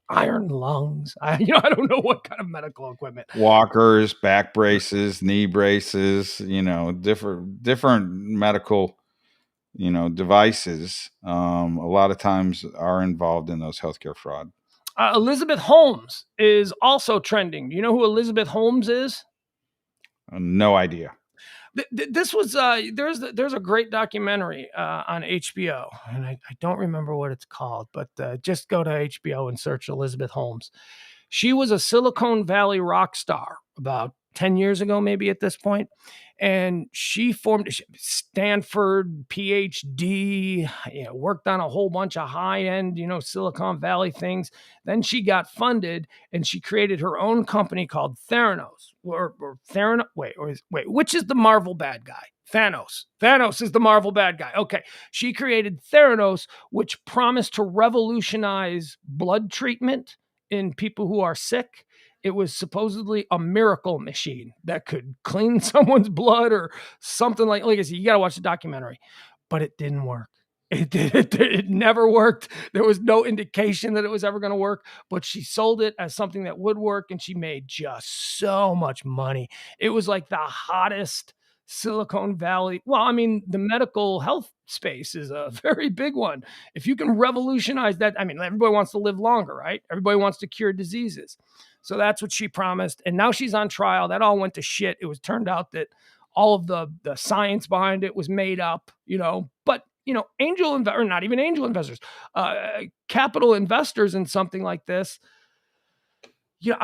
iron lungs. I don't know what kind of medical equipment. Walkers, back braces, knee braces, different medical, devices. A lot of times are involved in those healthcare fraud. Elizabeth Holmes is also trending. Do you know who Elizabeth Holmes is? No idea. This was there's a great documentary on HBO, and I don't remember what it's called, but just go to HBO and search Elizabeth Holmes. She was a Silicon Valley rock star about 10 years ago, maybe at this point. And she formed Stanford PhD, worked on a whole bunch of high end, Silicon Valley things. Then she got funded and she created her own company called Theranos. Or Theranos. Wait, which is the Marvel bad guy? Thanos. Thanos is the Marvel bad guy. Okay. She created Theranos, which promised to revolutionize blood treatment in people who are sick. It was supposedly a miracle machine that could clean someone's blood or something like I said, you got to watch the documentary, but it didn't work. It never worked. There was no indication that it was ever going to work, but she sold it as something that would work, and she made just so much money. It was like the hottest Silicon Valley. Well, I mean, the medical health space is a very big one. If you can revolutionize that, I mean, everybody wants to live longer, right? Everybody wants to cure diseases. So that's what she promised. And now she's on trial. That all went to shit. It was turned out that all of the science behind it was made up, but or not even angel investors, capital investors in something like this. Yeah,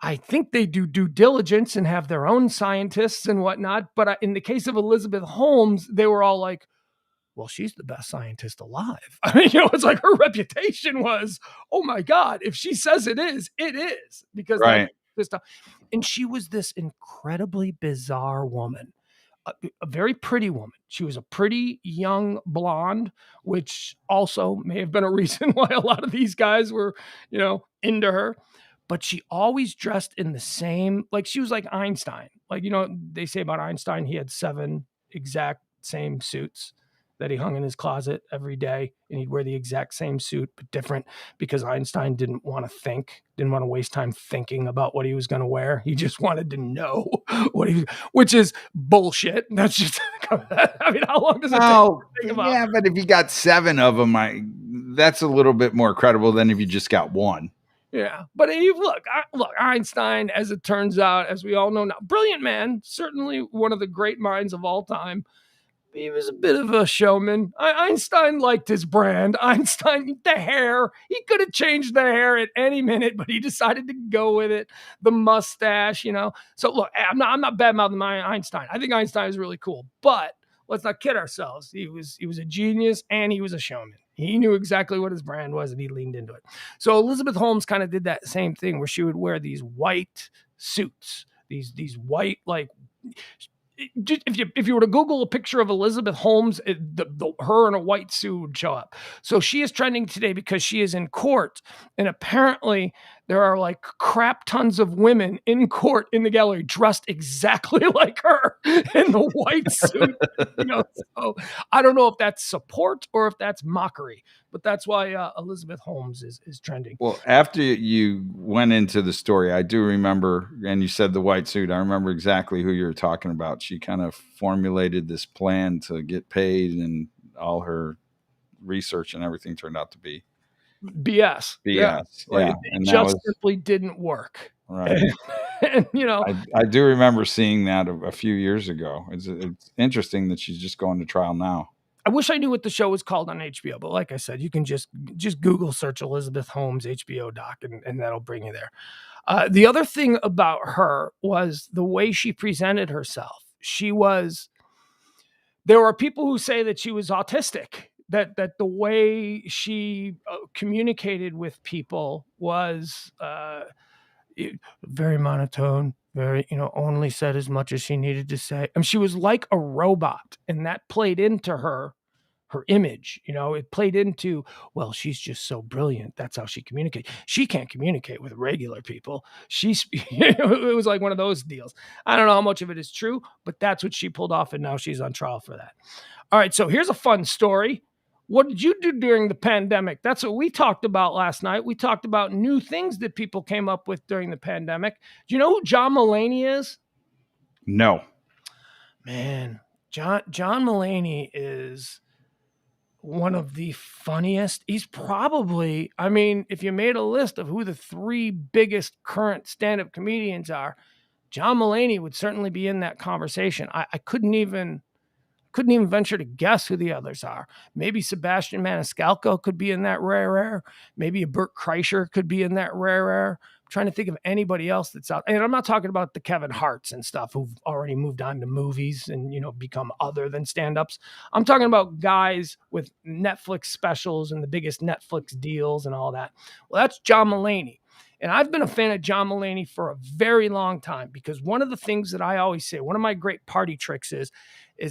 I think they do due diligence and have their own scientists and whatnot. But in the case of Elizabeth Holmes, they were all like, well, she's the best scientist alive. I mean, it's like her reputation was, oh my God, if she says it is, because that's Right. this stuff. And she was this incredibly bizarre woman, a very pretty woman. She was a pretty young blonde, which also may have been a reason why a lot of these guys were, into her. But she always dressed in the same, like she was like Einstein. Like, they say about Einstein, he had 7 exact same suits that he hung in his closet every day, and he'd wear the exact same suit but different, because Einstein didn't want to waste time thinking about what he was going to wear. He just wanted to know which is bullshit. That's just I mean, how long does it take to think about? Yeah, but if you got 7 of them, that's a little bit more credible than if you just got 1. Yeah, but look, Einstein, as it turns out, as we all know now, brilliant man, certainly one of the great minds of all time. He was a bit of a showman. Einstein liked his brand. Einstein, the hair, he could have changed the hair at any minute, but he decided to go with it. The mustache, So look, I'm not bad mouthing Einstein. I think Einstein is really cool, but let's not kid ourselves. He was a genius, and he was a showman. He knew exactly what his brand was, and he leaned into it. So Elizabeth Holmes kind of did that same thing, where she would wear these white suits, these white, like, if you were to Google a picture of Elizabeth Holmes, her in a white suit would show up. So she is trending today because she is in court, and apparently there are like crap tons of women in court in the gallery dressed exactly like her in the white suit. So I don't know if that's support or if that's mockery, but that's why Elizabeth Holmes is trending. Well, after you went into the story, I do remember, and you said the white suit, I remember exactly who you were talking about. She kind of formulated this plan to get paid, and all her research and everything turned out to be BS. Yeah. Yeah. It And that just was simply didn't work. right. And I do remember seeing that a few years ago. It's interesting that she's just going to trial now. I wish I knew what the show was called on HBO, but like I said, you can just Google search Elizabeth Holmes HBO doc, and that'll bring you there. The other thing about her was the way she presented herself. There are people who say that she was autistic, that the way she communicated with people was very monotone, very, only said as much as she needed to say. I mean, she was like a robot, and that played into her image. It played into, well, she's just so brilliant, that's how she communicates. She can't communicate with regular people. It was like one of those deals. I don't know how much of it is true, but that's what she pulled off, and now she's on trial for that. All right, so here's a fun story. What did you do during the pandemic? That's what we talked about last night. We talked about new things that people came up with during the pandemic. Do you know who John Mulaney is? No. Man, John Mulaney is one of the funniest. He's probably, I mean, if you made a list of who the 3 biggest current stand-up comedians are, John Mulaney would certainly be in that conversation. I couldn't even venture to guess who the others are. Maybe Sebastian Maniscalco could be in that rare. Maybe a Burt Kreischer could be in that rare. I'm trying to think of anybody else that's out. And I'm not talking about the Kevin Harts and stuff who've already moved on to movies and, become other than stand-ups. I'm talking about guys with Netflix specials and the biggest Netflix deals and all that. Well, that's John Mulaney. And I've been a fan of John Mulaney for a very long time, because one of the things that I always say, one of my great party tricks is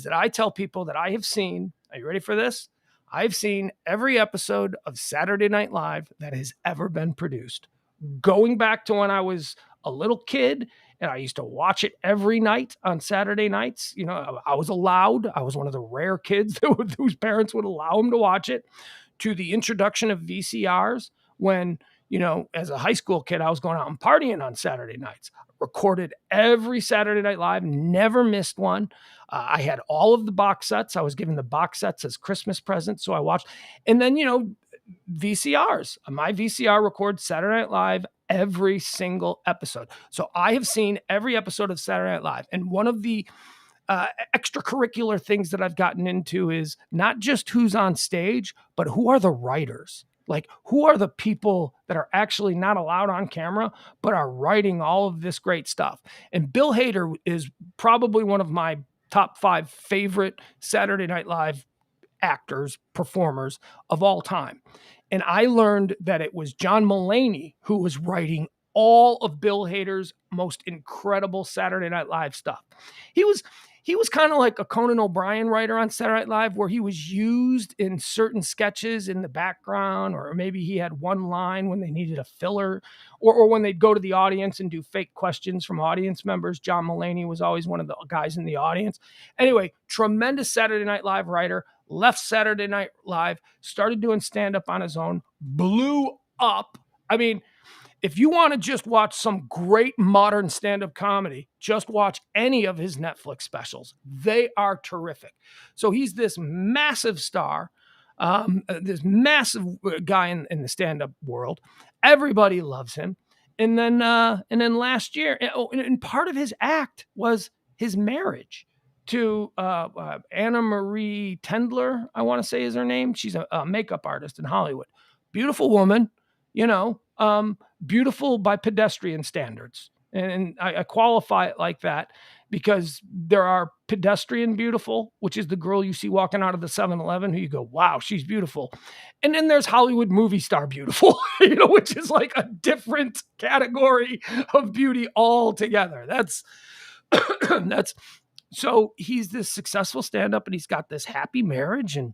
that I tell people that I have seen, are you ready for this? I've seen every episode of Saturday Night Live that has ever been produced, going back to when I was a little kid and I used to watch it every night on Saturday nights. I was allowed. I was one of the rare kids whose parents would allow them to watch it, to the introduction of VCRs when, as a high school kid, I was going out and partying on Saturday nights. Recorded every Saturday Night Live, never missed one. I had all of the box sets. I was given the box sets as Christmas presents, so I watched. And then, VCRs. My VCR records Saturday Night Live every single episode. So I have seen every episode of Saturday Night Live. And one of the extracurricular things that I've gotten into is not just who's on stage, but who are the writers. Like, who are the people that are actually not allowed on camera, but are writing all of this great stuff? And Bill Hader is probably one of my top 5 favorite Saturday Night Live actors, performers of all time. And I learned that it was John Mulaney who was writing all of Bill Hader's most incredible Saturday Night Live stuff. He was kind of like a Conan O'Brien writer on Saturday Night Live, where he was used in certain sketches in the background, or maybe he had one line when they needed a filler, or when they'd go to the audience and do fake questions from audience members. John Mulaney was always one of the guys in the audience. Anyway, tremendous Saturday Night Live writer, left Saturday Night Live, started doing stand-up on his own, blew up. I mean, if you want to just watch some great modern stand-up comedy, just watch any of his Netflix specials. They are terrific. So he's this massive star, this massive guy in the stand-up world. Everybody loves him. And then last year, and part of his act was his marriage to Anna Marie Tendler, I want to say is her name. She's a makeup artist in Hollywood. Beautiful woman, beautiful by pedestrian standards. And I qualify it like that because there are pedestrian beautiful, which is the girl you see walking out of the 7-Eleven who you go, wow, she's beautiful. And then there's Hollywood movie star beautiful, which is like a different category of beauty altogether. That's so he's this successful stand-up and he's got this happy marriage and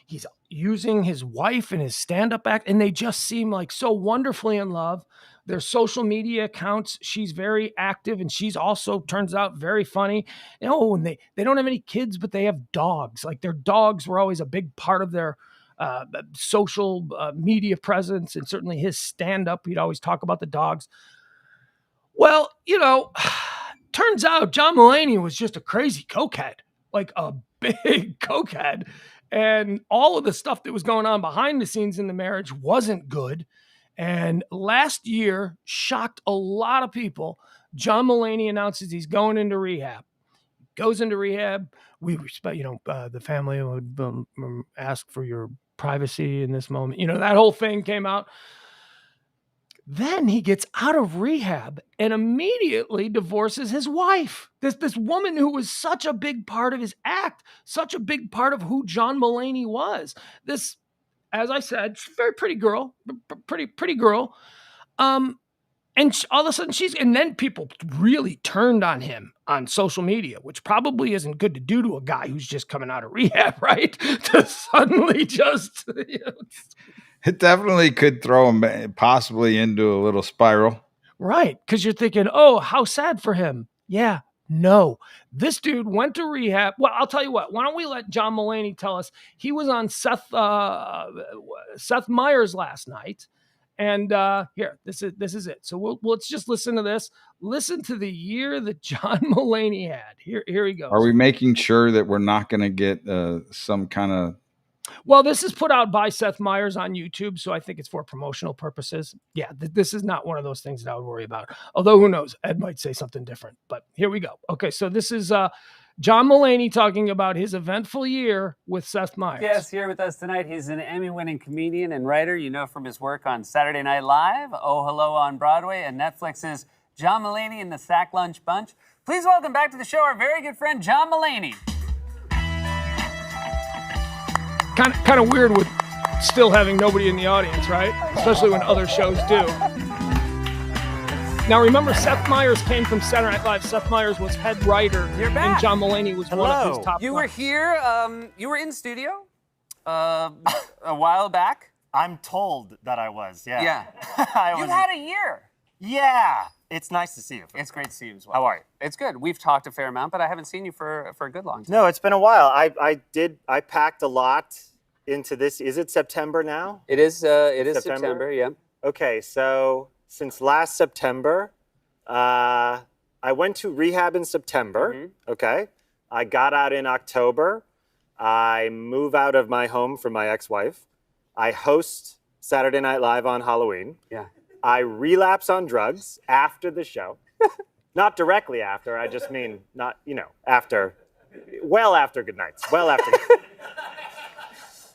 he's using his wife and his stand-up act, and they just seem like so wonderfully in love. Their social media accounts, she's very active, and she's also, turns out, very funny. And they don't have any kids, but they have dogs. Like, their dogs were always a big part of their social media presence, and certainly his stand-up, he'd always talk about the dogs. Well, turns out John Mulaney was just a crazy cokehead, like a big cokehead. And all of the stuff that was going on behind the scenes in the marriage wasn't good. And last year shocked a lot of people. John Mulaney announces he's going into rehab. Goes into rehab. We respect, the family would ask for your privacy in this moment. That whole thing came out. Then he gets out of rehab and immediately divorces his wife. This woman who was such a big part of his act, such a big part of who John Mulaney was. This, as I said, very pretty girl, pretty girl. And all of a sudden and then people really turned on him on social media, which probably isn't good to do to a guy who's just coming out of rehab, right? To suddenly just, It definitely could throw him possibly into a little spiral. Right. Because you're thinking, oh, how sad for him. Yeah. No. This dude went to rehab. Well, I'll tell you what. Why don't we let John Mulaney tell us? He was on Seth Meyers last night. And here, this is it. So let's just listen to this. Listen to the year that John Mulaney had. Here he goes. Are we making sure that we're not going to get some kind of... Well, this is put out by Seth Meyers on YouTube, so I think it's for promotional purposes. Yeah, this is not one of those things that I would worry about. Although, who knows? Ed might say something different. But here we go. Okay, so this is John Mulaney talking about his eventful year with Seth Meyers. Yes, here with us tonight. He's an Emmy-winning comedian and writer. You know from his work on Saturday Night Live, Oh Hello on Broadway, and Netflix's John Mulaney and the Sack Lunch Bunch. Please welcome back to the show our very good friend, John Mulaney. Kind of weird with still having nobody in the audience, right? Especially when other shows do. Now remember, Seth Meyers came from Saturday Night Live. Seth Meyers was head writer. You're back. And John Mulaney was one of his top. You were here. You were in studio a while back. I'm told that I was. Yeah. Yeah. You had a year. Yeah. It's nice to see you. It's great to see you as well. How are you? It's good. We've talked a fair amount, but I haven't seen you for a good long time. No, it's been a while. I packed a lot into this. Is it September now? It is September, yeah. Okay, so since last September, I went to rehab in September. Mm-hmm. Okay. I got out in October. I move out of my home from my ex-wife. I host Saturday Night Live on Halloween. Yeah. I relapse on drugs after the show. Not directly after. I just mean not, after. Well after good nights. Well after.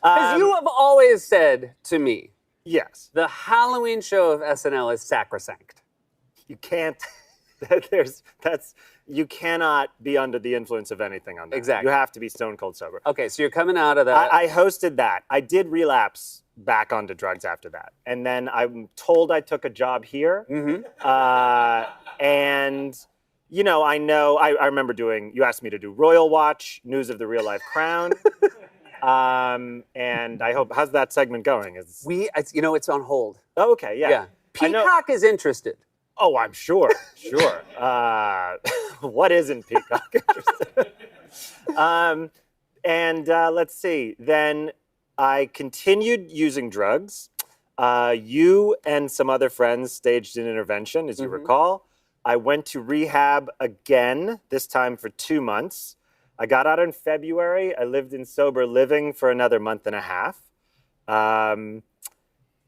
Because you have always said to me, Yes. the Halloween show of SNL is sacrosanct. You can't. You cannot be under the influence of anything on that. Exactly. You have to be stone cold sober. Okay, so you're coming out of that. I hosted that. I did relapse back onto drugs after that, and then I'm told I took a job here. And I remember doing. You asked me to do Royal Watch, News of the Real Life Crown. And I hope, how's that segment going? It's on hold. Oh, okay, yeah. Yeah. Peacock is interested. Oh, I'm sure. What isn't Peacock interested? Let's see. Then I continued using drugs. You and some other friends staged an intervention, as you recall. I went to rehab again, this time for 2 months. I got out in February. I lived in sober living for another month and a half.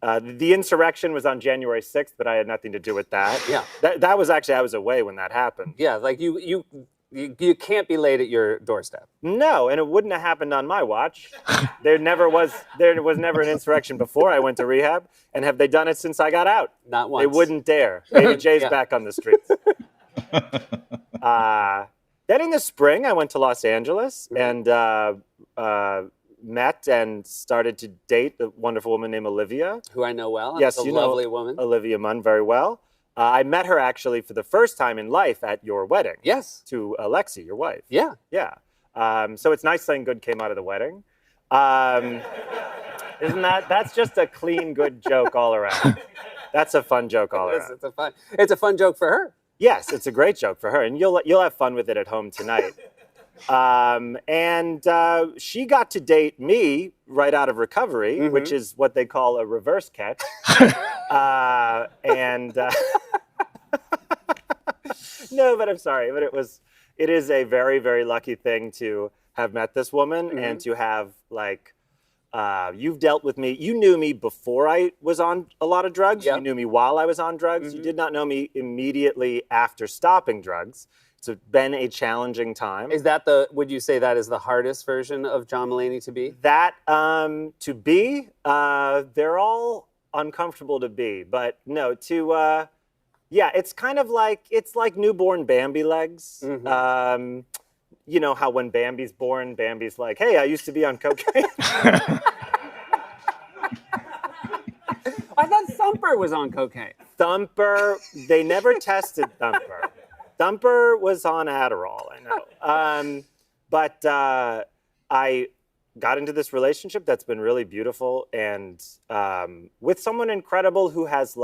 The insurrection was on January 6th, but I had nothing to do with that. Yeah. That was actually, I was away when that happened. Yeah, like you can't be late at your doorstep. No, and it wouldn't have happened on my watch. There was never an insurrection before I went to rehab. And have they done it since I got out? Not once. They wouldn't dare. Maybe Jay's back on the streets. Then in the spring, I went to Los Angeles and met and started to date a wonderful woman named Olivia. Who I know well. Yes, you know lovely woman. Olivia Munn very well. I met her actually for the first time in life at your wedding. Yes. To Alexi, your wife. Yeah. Yeah. So it's nice something good came out of the wedding. Isn't that's just a clean, good joke all around. That's a fun joke all around. It's a fun joke for her. Yes, it's a great joke for her, and you'll have fun with it at home tonight. She got to date me right out of recovery, which is what they call a reverse catch. No, but I'm sorry, but it is a very, very lucky thing to have met this woman and to have you've dealt with me. You knew me before I was on a lot of drugs. Yep. You knew me while I was on drugs. You did not know me immediately after stopping drugs. It's been a challenging time. Would you say that is the hardest version of John Mulaney to be? That, to be, they're all uncomfortable to be. But no, it's kind of it's like newborn Bambi legs. You know how when Bambi's born, Bambi's like, hey, I used to be on cocaine. I thought Thumper was on cocaine. Thumper, they never tested Thumper. Thumper was on Adderall, I know. But I got into this relationship that's been really beautiful and with someone incredible who has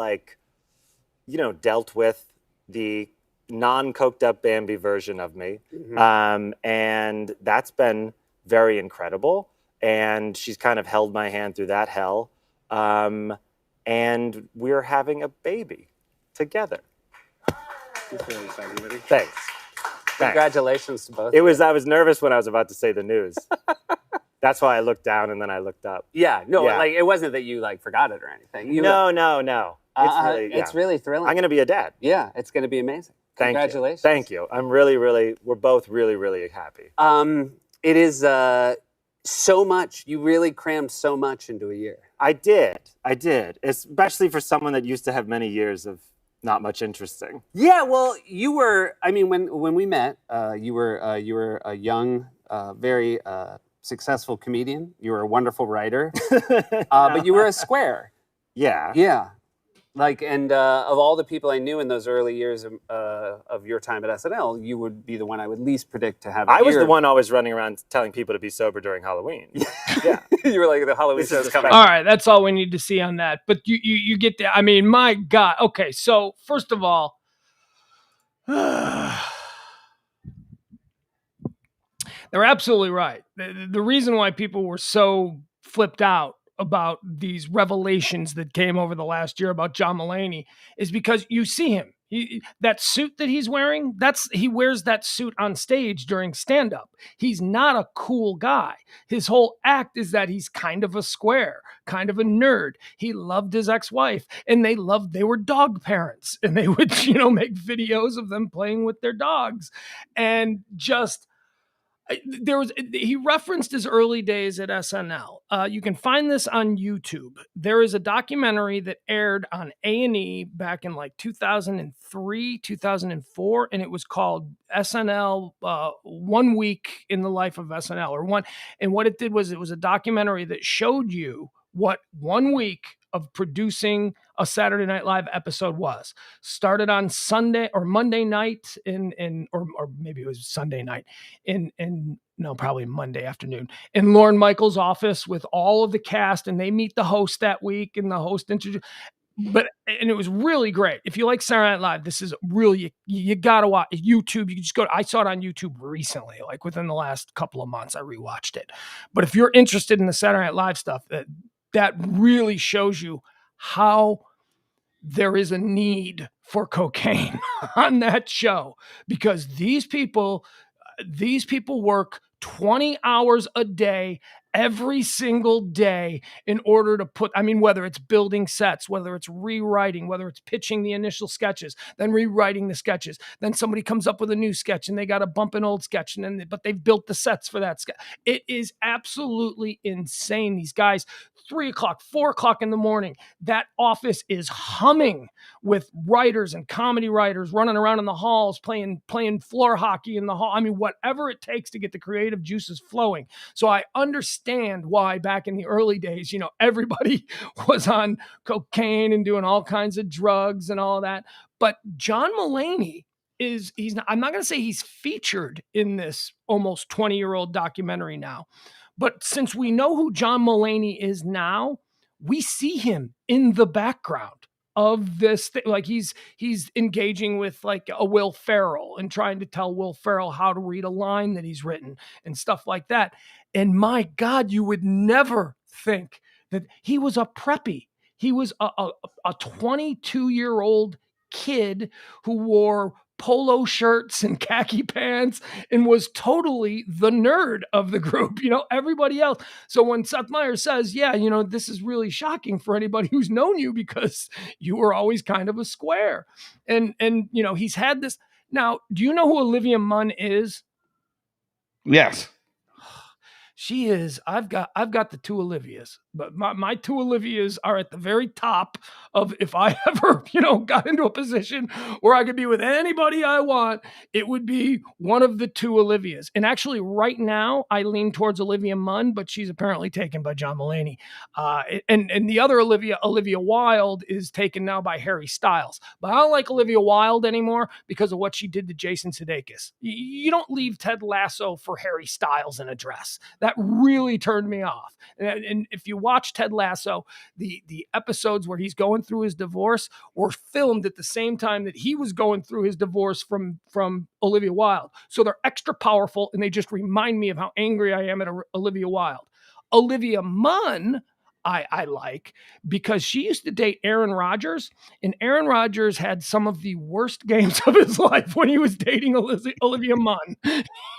dealt with the non-coked up Bambi version of me. And that's been very incredible. And she's kind of held my hand through that hell. And we're having a baby together. Thanks. Congratulations to both. I was nervous when I was about to say the news. That's why I looked down and then I looked up. Yeah, no, it wasn't that you forgot it or anything. No. It's really thrilling. I'm going to be a dad. Yeah, it's going to be amazing. Congratulations. Thank you. I'm we're both really, really happy. It is so much. You really crammed so much into a year. I did. Especially for someone that used to have many years of not much interesting. Yeah, well, you were, when we met, you were a young, very successful comedian. You were a wonderful writer, but you were a square. Yeah. Yeah. Of all the people I knew in those early years of your time at SNL, you would be the one I would least predict to have. I was the one always running around telling people to be sober during Halloween. Yeah, you were like, the Halloween show's coming. All right, that's all we need to see on that. But you get there. I mean, my God. Okay, so first of all, they're absolutely right. The reason why people were so flipped out about these revelations that came over the last year about John Mulaney is because you see him. That suit that he's wearing, he wears that suit on stage during stand-up. He's not a cool guy. His whole act is that he's kind of a square, kind of a nerd. He loved his ex-wife, and they were dog parents, and they would, make videos of them playing with their dogs. And just he referenced his early days at SNL. You can find this on YouTube. There is a documentary that aired on A&E back in like 2003, 2004, and it was called SNL 1 Week in the Life of SNL or one. And what it did was it was a documentary that showed you what 1 week of producing a Saturday Night Live episode was. Started on Sunday or Monday night or maybe it was Sunday night probably Monday afternoon in Lorne Michaels' office with all of the cast, and they meet the host that week, and the host introduced. And it was really great. If you like Saturday Night Live, this is really, you gotta watch YouTube. You can just I saw it on YouTube recently, like within the last couple of months, I rewatched it. But if you're interested in the Saturday Night Live stuff, that really shows you how there is a need for cocaine on that show, because these people work 20 hours a day, every single day, in order to whether it's building sets, whether it's rewriting, whether it's pitching the initial sketches, then rewriting the sketches, then somebody comes up with a new sketch and they got to bump an old sketch, but they've built the sets for that sketch. It is absolutely insane. These guys, 3 o'clock, 4 o'clock in the morning, that office is humming with writers and comedy writers running around in the halls, playing floor hockey in the hall. Whatever it takes to get the creative juices flowing. So I understand why back in the early days, everybody was on cocaine and doing all kinds of drugs and all of that. But John Mulaney I'm not going to say he's featured in this almost 20-year-old documentary now, but since we know who John Mulaney is now, we see him in the background of this thing. Like he's engaging with like a Will Ferrell and trying to tell Will Ferrell how to read a line that he's written and stuff like that. And my God, you would never think that he was a preppy. He was a 22-year-old kid who wore polo shirts and khaki pants and was totally the nerd of the group, everybody else. So when Seth Meyers says, this is really shocking for anybody who's known you because you were always kind of a square. And he's had this. Now, do you know who Olivia Munn is? Yes. She is. I've got the two Olivias, but my two Olivias are at the very top of, if I ever, got into a position where I could be with anybody I want, it would be one of the two Olivias. And actually right now I lean towards Olivia Munn, but she's apparently taken by John Mulaney. And the other Olivia Wilde, is taken now by Harry Styles. But I don't like Olivia Wilde anymore because of what she did to Jason Sudeikis. You don't leave Ted Lasso for Harry Styles in a dress. That really turned me off. And if you watch Ted Lasso, the episodes where he's going through his divorce were filmed at the same time that he was going through his divorce from Olivia Wilde. So they're extra powerful, and they just remind me of how angry I am at Olivia Wilde. Olivia Munn, I like, because she used to date Aaron Rodgers, and Aaron Rodgers had some of the worst games of his life when he was dating Olivia Munn.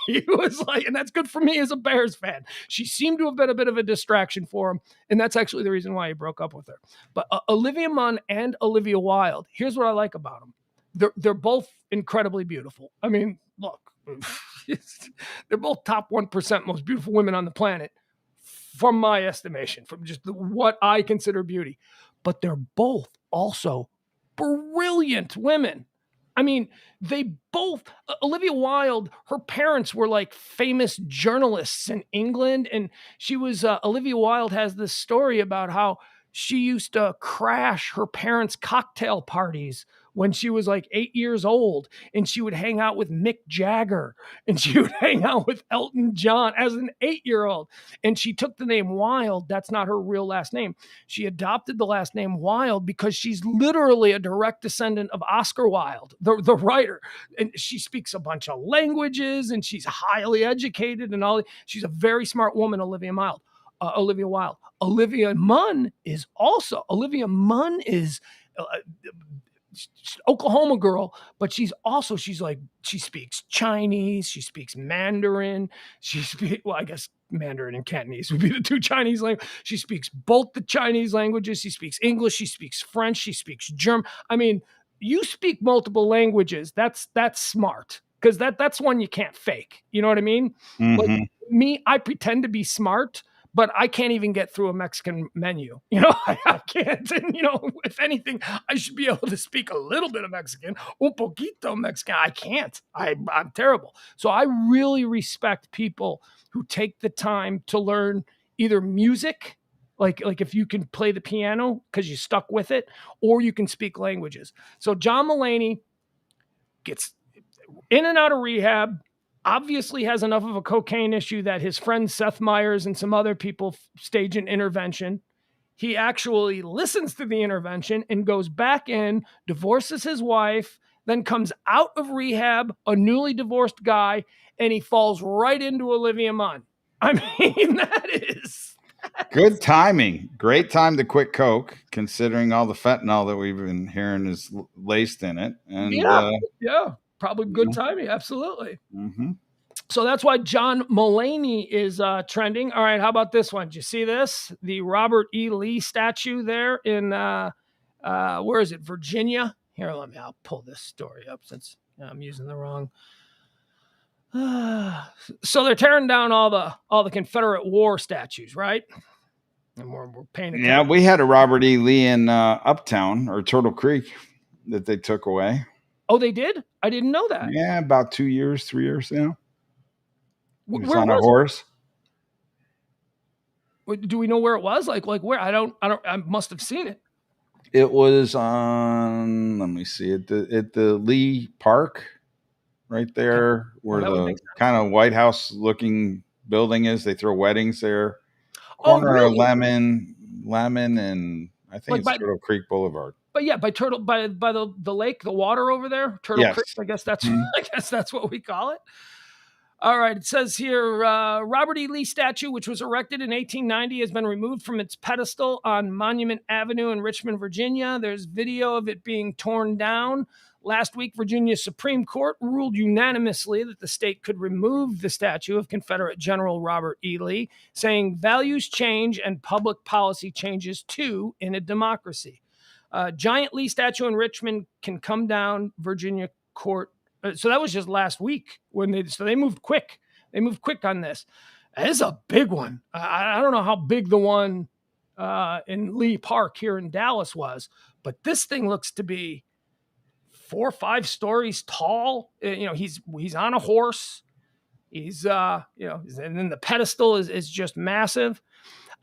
He was like, and that's good for me as a Bears fan. She seemed to have been a bit of a distraction for him, and that's actually the reason why he broke up with her. But Olivia Munn and Olivia Wilde, here's what I like about them. They're both incredibly beautiful. Look, they're both top 1% most beautiful women on the planet, from my estimation, from just what I consider beauty. But they're both also brilliant women. They both, Olivia Wilde, her parents were like famous journalists in England. And Olivia Wilde has this story about how she used to crash her parents' cocktail parties when she was like 8 years old, and she would hang out with Mick Jagger, and she would hang out with Elton John as an 8-year-old. And she took the name Wilde. That's not her real last name. She adopted the last name Wilde because she's literally a direct descendant of Oscar Wilde, the writer. And she speaks a bunch of languages, and she's highly educated and all. She's a very smart woman, Olivia Wilde. Olivia Munn is Oklahoma girl, but she's like, she speaks Chinese, she speaks Mandarin, I guess Mandarin and Cantonese would be the two Chinese languages. She speaks both the Chinese languages. She speaks English, she speaks French, she speaks German. I mean, you speak multiple languages. That's smart, because that's one you can't fake. You know what I mean? Like me, I pretend to be smart, but I can't even get through a Mexican menu. I can't. And, if anything, I should be able to speak a little bit of Mexican, un poquito Mexican. I can't. I'm terrible. So I really respect people who take the time to learn either music, like if you can play the piano because you stuck with it, or you can speak languages. So John Mulaney gets in and out of rehab, obviously has enough of a cocaine issue that his friend Seth Meyers and some other people stage an intervention. He actually listens to the intervention and goes back in, divorces his wife, then comes out of rehab, a newly divorced guy, and he falls right into Olivia Munn. I mean, that is good timing. Great time to quit coke, considering all the fentanyl that we've been hearing is laced in it. And yeah, probably good timing. Absolutely. So that's why John Mulaney is trending. All right, how about this one? Did you see this? The Robert E. Lee statue there in where is it? Virginia. Here, I'll pull this story up since I'm using the wrong. So they're tearing down all the Confederate war statues, right? And we're paying attention. Yeah, we had a Robert E. Lee in Uptown or Turtle Creek that they took away. Oh, they did? I didn't know that. Yeah, about 2 years, 3 years now. He was Where on a horse. Do we know where it was? Like where? I must have seen it. It was on, let me see, at the Lee Park, right there, where the kind of White House looking building is. They throw weddings there. Corner of Lemon, and I think it's Turtle Creek Boulevard. But yeah, by the lake, the water over there, Turtle Creek. I guess that's what we call it. All right, it says here, Robert E. Lee statue, which was erected in 1890, has been removed from its pedestal on Monument Avenue in Richmond, Virginia. There's video of it being torn down. Last week, Virginia's Supreme Court ruled unanimously that the state could remove the statue of Confederate General Robert E. Lee, saying values change and public policy changes too in a democracy. Giant Lee statue in Richmond can come down, Virginia court. So that was just last week when they moved quick. They moved quick on this. It's a big one. I don't know how big the one in Lee Park here in Dallas was, but this thing looks to be 4 or 5 stories tall. He's on a horse. He's and then the pedestal is just massive.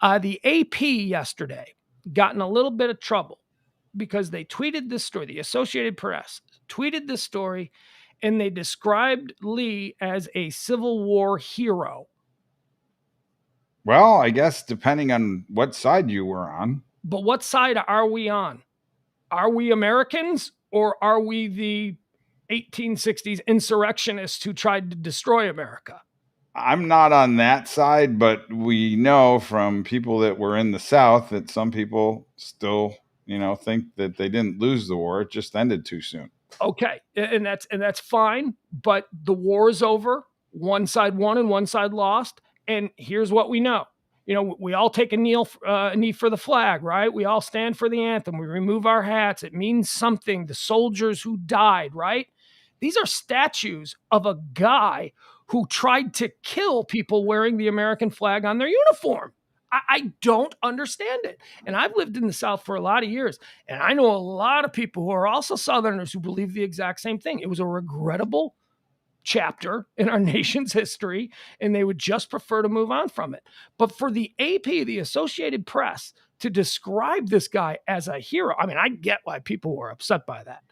The AP yesterday got in a little bit of trouble because they tweeted this story. The Associated Press tweeted this story, and they described Lee as a Civil War hero. Well, I guess depending on what side you were on. But what side are we on? Are we Americans, or are we the 1860s insurrectionists who tried to destroy America? I'm not on that side, but we know from people that were in the South that some people still, think that they didn't lose the war. It just ended too soon. Okay, and that's fine, but the war is over. One side won and one side lost. And here's what we know. We all take a knee for the flag, right? We all stand for the anthem. We remove our hats. It means something. The soldiers who died, right? These are statues of a guy who tried to kill people wearing the American flag on their uniform. I don't understand it. And I've lived in the South for a lot of years, and I know a lot of people who are also Southerners who believe the exact same thing. It was a regrettable chapter in our nation's history, and they would just prefer to move on from it. But for the AP, the Associated Press, to describe this guy as a hero, I mean, I get why people were upset by that.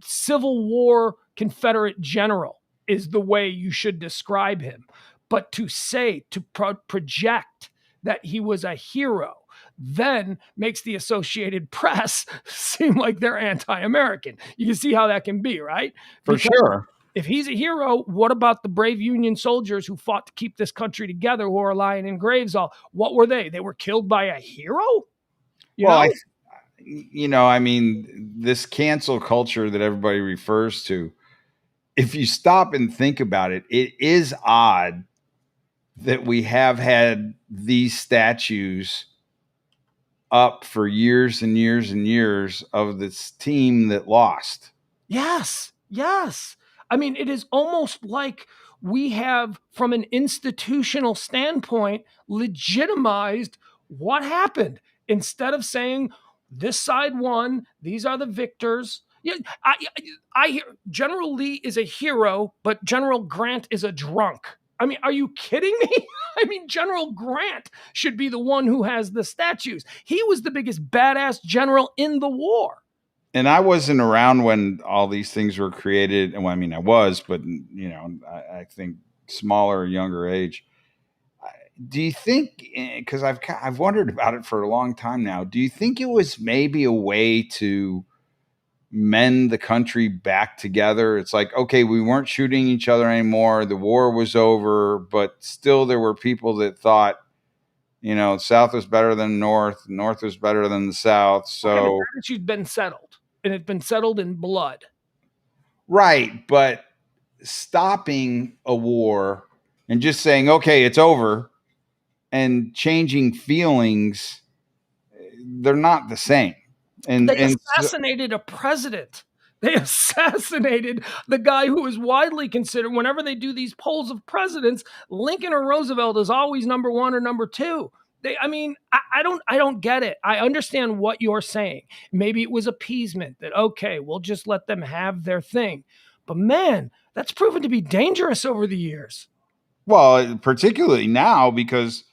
Civil War Confederate general is the way you should describe him. But to say, to project that he was a hero then makes the Associated Press seem like they're anti-American. You can see how that can be, right? For sure. If he's a hero, what about the brave Union soldiers who fought to keep this country together, who are lying in graves? What were they? They were killed by a hero? I mean, this cancel culture that everybody refers to, if you stop and think about it, it is odd that we have had these statues up for years and years and years of this team that lost. Yes, yes. I mean, it is almost like we have, from an institutional standpoint, legitimized what happened instead of saying this side won, these are the victors. Yeah, I hear General Lee is a hero, but General Grant is a drunk. I mean, are you kidding me? I mean, General Grant should be the one who has the statues. He was the biggest badass general in the war. And I wasn't around when all these things were created. Well, I mean, I was, but I think smaller, younger age. Do you think? Because I've wondered about it for a long time now. Do you think it was maybe a way to mend the country back together? It's like, okay, we weren't shooting each other anymore. The war was over, but still there were people that thought, South was better than North was better than the South. So she's been settled, and it's been settled in blood. Right. But stopping a war and just saying, okay, it's over, and changing feelings, they're not the same. And they assassinated a president. They assassinated the guy who is widely considered, whenever they do these polls of presidents, Lincoln or Roosevelt is always number one or number two. I don't get it. I understand what you're saying. Maybe it was appeasement that, okay, we'll just let them have their thing. But man, that's proven to be dangerous over the years. Well, particularly now, because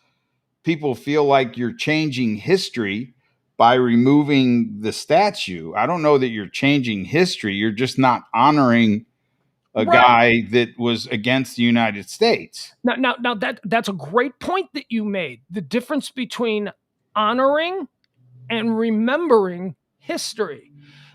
people feel like you're changing history by removing the statue. I don't know that you're changing history. You're just not honoring a guy that was against the United States. Now that's a great point that you made. The difference between honoring and remembering history.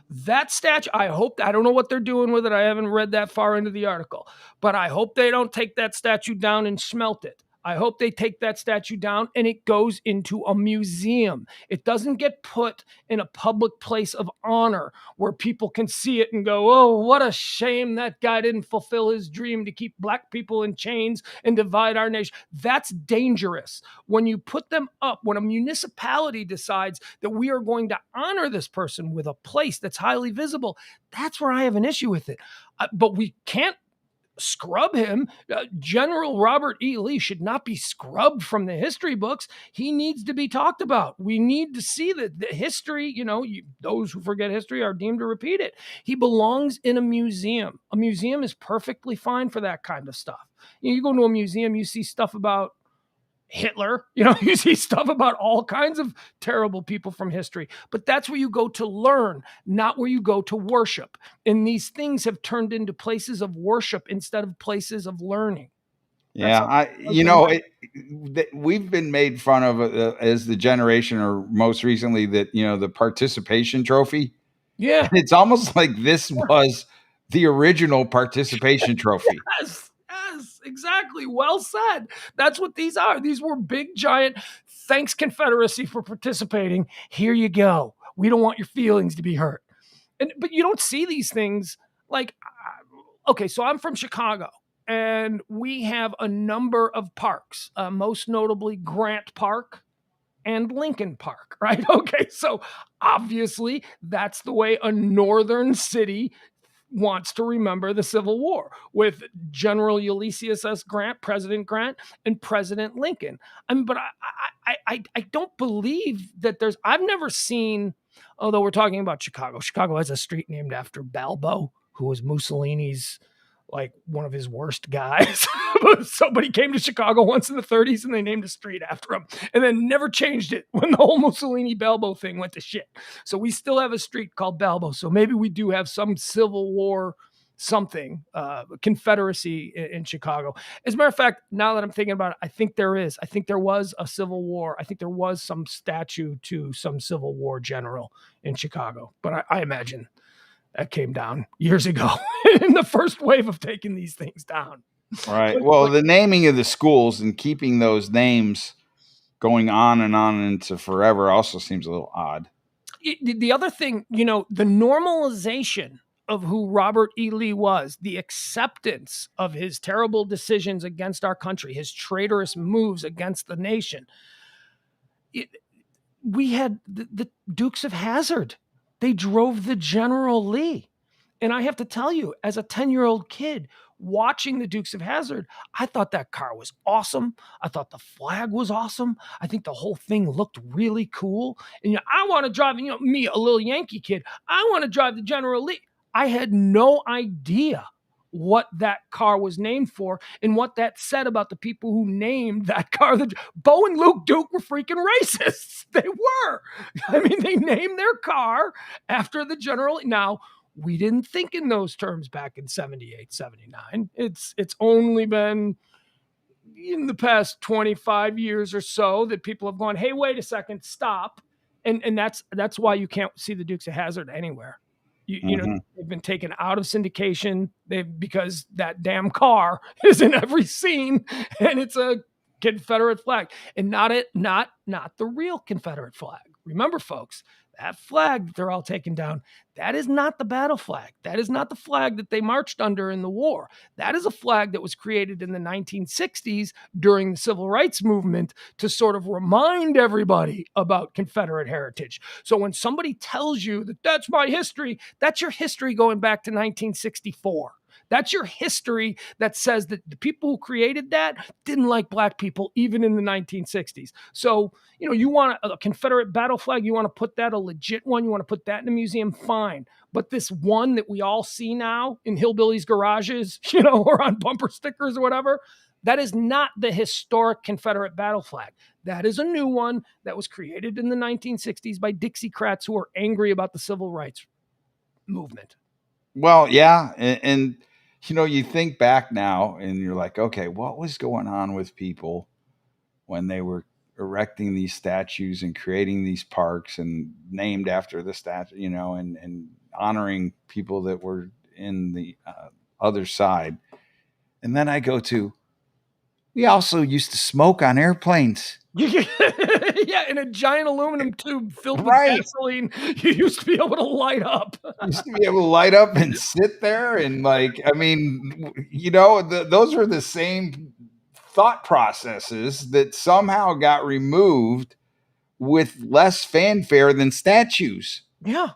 That statue, I don't know what they're doing with it. I haven't read that far into the article, but I hope they don't take that statue down and smelt it. I hope they take that statue down and it goes into a museum. It doesn't get put in a public place of honor where people can see it and go, oh, what a shame that guy didn't fulfill his dream to keep black people in chains and divide our nation. That's dangerous. When you put them up, when a municipality decides that we are going to honor this person with a place that's highly visible, that's where I have an issue with it. But we can't scrub him. General Robert E. Lee should not be scrubbed from the history books. He needs to be talked about. We need to see that the history, those who forget history are deemed to repeat it. He belongs in a museum. A museum is perfectly fine for that kind of stuff. You go to a museum, you see stuff about Hitler, you see stuff about all kinds of terrible people from history, but that's where you go to learn, not where you go to worship. And these things have turned into places of worship instead of places of learning. Yeah. We've been made fun of as the generation, or most recently that, the participation trophy. Yeah. And it's almost like this was the original participation trophy. Yes. Exactly. Well said. That's what these are. These were big, giant, thanks Confederacy for participating. Here you go. We don't want your feelings to be hurt. But you don't see these things like, okay, so I'm from Chicago and we have a number of parks, most notably Grant Park and Lincoln Park, right? Okay, so obviously that's the way a northern city wants to remember the Civil War, with General Ulysses S. Grant, President Grant, and President Lincoln. But I don't believe that I've never seen, although we're talking about Chicago. Chicago has a street named after Balbo, who was Mussolini's, like, one of his worst guys. Somebody came to Chicago once in the 1930s and they named a street after him and then never changed it when the whole Mussolini Balbo thing went to shit. So we still have a street called Balbo. So maybe we do have some Civil War something, Confederacy in Chicago. As a matter of fact, now that I'm thinking about it, I think there was a Civil War. I think there was some statue to some Civil War general in Chicago, but I imagine that came down years ago in the first wave of taking these things down. Right. Well, the naming of the schools and keeping those names going on and into forever also seems a little odd. The other thing, the normalization of who Robert E. Lee was, the acceptance of his terrible decisions against our country, his traitorous moves against the nation. We had the Dukes of Hazzard. They drove the General Lee. And I have to tell you, as a 10-year-old kid watching the Dukes of Hazzard, I thought that car was awesome. I thought the flag was awesome. I think the whole thing looked really cool. And I want to drive, me, a little Yankee kid, I want to drive the General Lee. I had no idea what that car was named for and what that said about the people who named that car. Bo and Luke Duke were freaking racists. They were. I mean, they named their car after the General. Now, we didn't think in those terms back in 78, 79. It's only been in the past 25 years or so that people have gone, hey, wait a second, stop. And that's why you can't see the Dukes of Hazzard anywhere. They've been taken out of syndication because that damn car is in every scene, and it's a Confederate flag, and not the real Confederate flag. Remember, folks, that flag that they're all taking down, that is not the battle flag. That is not the flag that they marched under in the war. That is a flag that was created in the 1960s during the Civil Rights Movement to sort of remind everybody about Confederate heritage. So when somebody tells you that that's my history, that's your history going back to 1964. That's your history that says that the people who created that didn't like black people even in the 1960s. So, you want a Confederate battle flag, you want to put that, a legit one, you want to put that in a museum, fine. But this one that we all see now in hillbillies' garages, or on bumper stickers or whatever, that is not the historic Confederate battle flag. That is a new one that was created in the 1960s by Dixiecrats who were angry about the civil rights movement. Well, yeah. And you think back now and you're like, okay, what was going on with people when they were erecting these statues and creating these parks and named after the statue, and honoring people that were in the other side. And then I go to, we also used to smoke on airplanes. Yeah, in a giant aluminum tube filled with gasoline, you used to be able to light up. Used to be able to light up and sit there and those are the same thought processes that somehow got removed with less fanfare than statues. Yeah.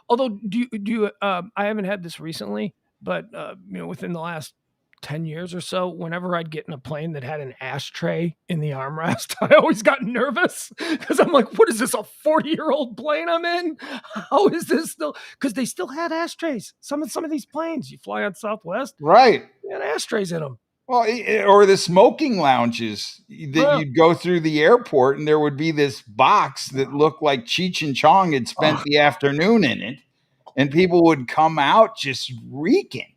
Although, do you? I haven't had this recently, but within the last 10 years or so, whenever I'd get in a plane that had an ashtray in the armrest, I always got nervous because I'm like, what is this, a 40-year-old plane I'm in? How is this still? Because they still had ashtrays. Some of these planes, you fly on Southwest, right? They had ashtrays in them. Well, or the smoking lounges that you'd go through the airport and there would be this box that looked like Cheech and Chong had spent the afternoon in it, and people would come out just reeking.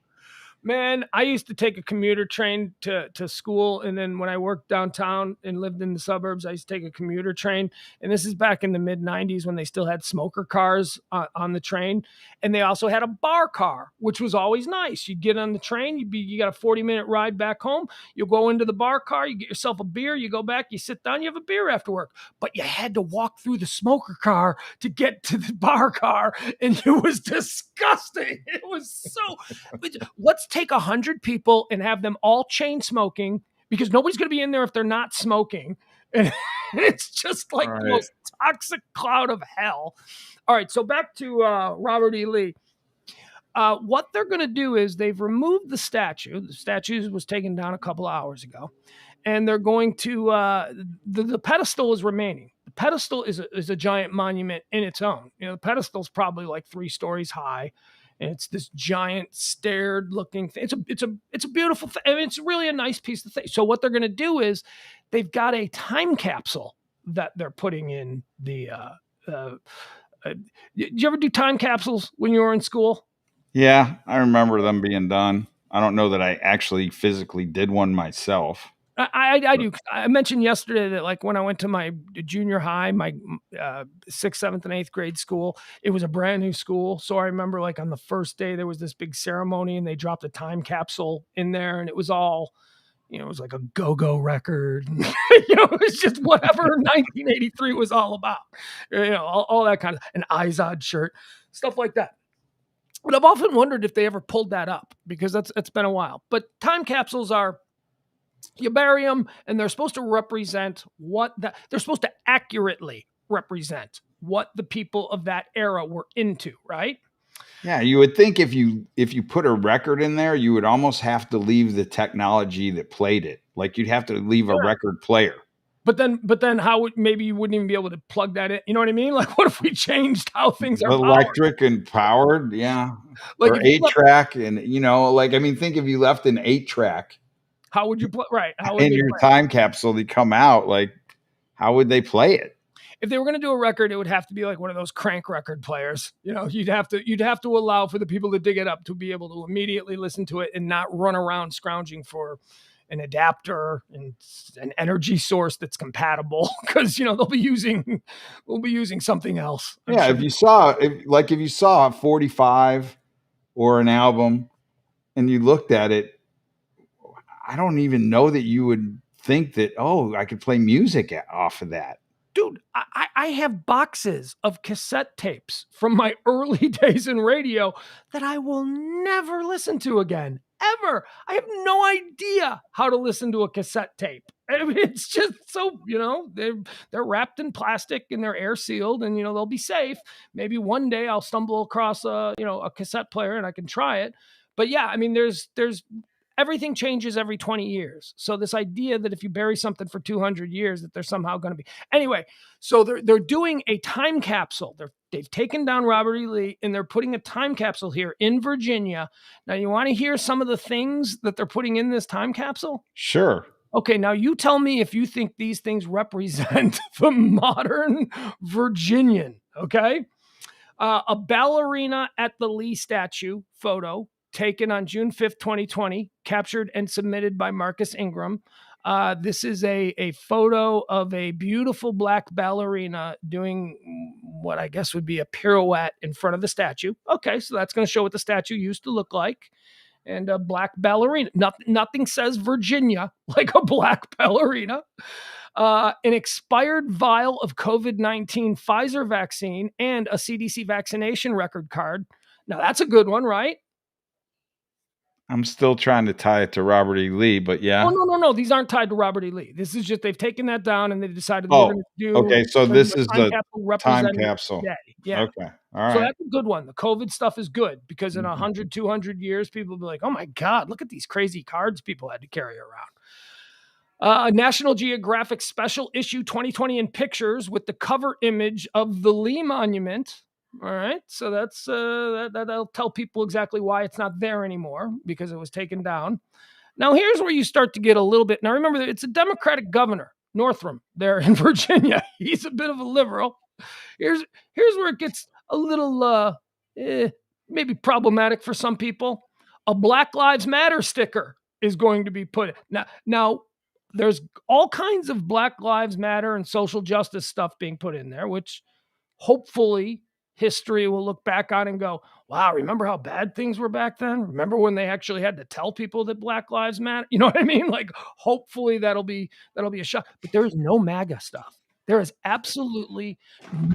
Man, I used to take a commuter train to school. And then when I worked downtown and lived in the suburbs, I used to take a commuter train. And this is back in the mid-90s when they still had smoker cars on the train. And they also had a bar car, which was always nice. You'd get on the train, you got a 40-minute ride back home. You'll go into the bar car, you get yourself a beer, you go back, you sit down, you have a beer after work. But you had to walk through the smoker car to get to the bar car. And it was disgusting. It was so... Let's take 100 people and have them all chain smoking, because nobody's going to be in there if they're not smoking. And it's just like the most toxic cloud of hell. All right. So back to Robert E. Lee. What they're going to do is they've removed the statue. The statue was taken down a couple of hours ago, and they're going to, the pedestal is remaining. The pedestal is a giant monument in its own. The pedestal's probably like 3 stories high. And it's this giant staired looking thing. It's a beautiful thing. I mean, it's really a nice piece of thing. So what they're going to do is they've got a time capsule that they're putting in the, did you ever do time capsules when you were in school? Yeah, I remember them being done. I don't know that I actually physically did one myself. I do. I mentioned yesterday that like when I went to my junior high, my 6th, 7th, and 8th grade school, it was a brand new school. So I remember like on the first day there was this big ceremony and they dropped a time capsule in there, and it was all, it was like a go-go record. It was just whatever 1983 was all about. All that kind of an Izod shirt, stuff like that. But I've often wondered if they ever pulled that up because it's been a while. But time capsules are, you bury them and they're supposed to represent they're supposed to accurately represent what the people of that era were into, right? Yeah, you would think if you put a record in there, you would almost have to leave the technology that played it. Like you'd have to leave a record player. But then how maybe you wouldn't even be able to plug that in. You know what I mean? Like, what if we changed how things are electric and powered? Yeah. Like or 8-track and, think if you left an 8-track. How would you play? Right. How would in your time capsule to come out? Like, how would they play it? If they were going to do a record, it would have to be like one of those crank record players. You'd have to allow for the people to dig it up to be able to immediately listen to it and not run around scrounging for an adapter and an energy source that's compatible, because they'll be using something else. Yeah, sure. If you saw a 45 or an album and you looked at it, I don't even know that you would think that, I could play music off of that. Dude, I have boxes of cassette tapes from my early days in radio that I will never listen to again, ever. I have no idea how to listen to a cassette tape. I mean, it's just so, they're wrapped in plastic and they're air sealed and, they'll be safe. Maybe one day I'll stumble across a cassette player and I can try it. But yeah, I mean, there's everything changes every 20 years. So this idea that if you bury something for 200 years, that they're somehow going to be. Anyway, so they're doing a time capsule. They've taken down Robert E. Lee and they're putting a time capsule here in Virginia. Now, you want to hear some of the things that they're putting in this time capsule? Sure. Okay, now you tell me if you think these things represent the modern Virginian, okay? A ballerina at the Lee statue photo taken on June 5th, 2020, captured and submitted by Marcus Ingram. This is a photo of a beautiful black ballerina doing what I guess would be a pirouette in front of the statue. Okay, so that's going to show what the statue used to look like. And a black ballerina. Nothing says Virginia like a black ballerina. An expired vial of COVID-19 Pfizer vaccine and a CDC vaccination record card. Now, that's a good one, right? I'm still trying to tie it to Robert E. Lee, but yeah. Oh, no. These aren't tied to Robert E. Lee. This is just, they've taken that down and they decided they're going to do. Okay, so this is the time capsule. Day. Yeah. Okay, all right. So that's a good one. The COVID stuff is good because in 100, 200 years, people will be like, oh my God, look at these crazy cards people had to carry around. A National Geographic Special Issue 2020 in pictures with the cover image of the Lee Monument. All right, so that's that'll tell people exactly why it's not there anymore because it was taken down. Now, here's where you start to get a little bit. Now, remember, it's a Democratic governor, Northam, there in Virginia. He's a bit of a liberal. Here's where it gets a little maybe problematic for some people. A Black Lives Matter sticker is going to be put. Now, there's all kinds of Black Lives Matter and social justice stuff being put in there, which hopefully history will look back on and go, wow, remember how bad things were back then? Remember when they actually had to tell people that Black Lives Matter? You know what I mean? Like, hopefully that'll be a shock. But there is no MAGA stuff. There is absolutely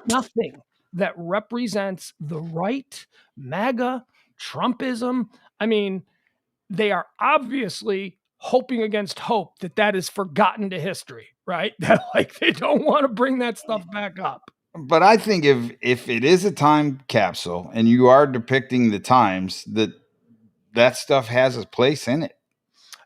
nothing that represents the right, MAGA, Trumpism. I mean, they are obviously hoping against hope that is forgotten to history, right? That they don't want to bring that stuff back up. But I think if it is a time capsule and you are depicting the times, that stuff has a place in it.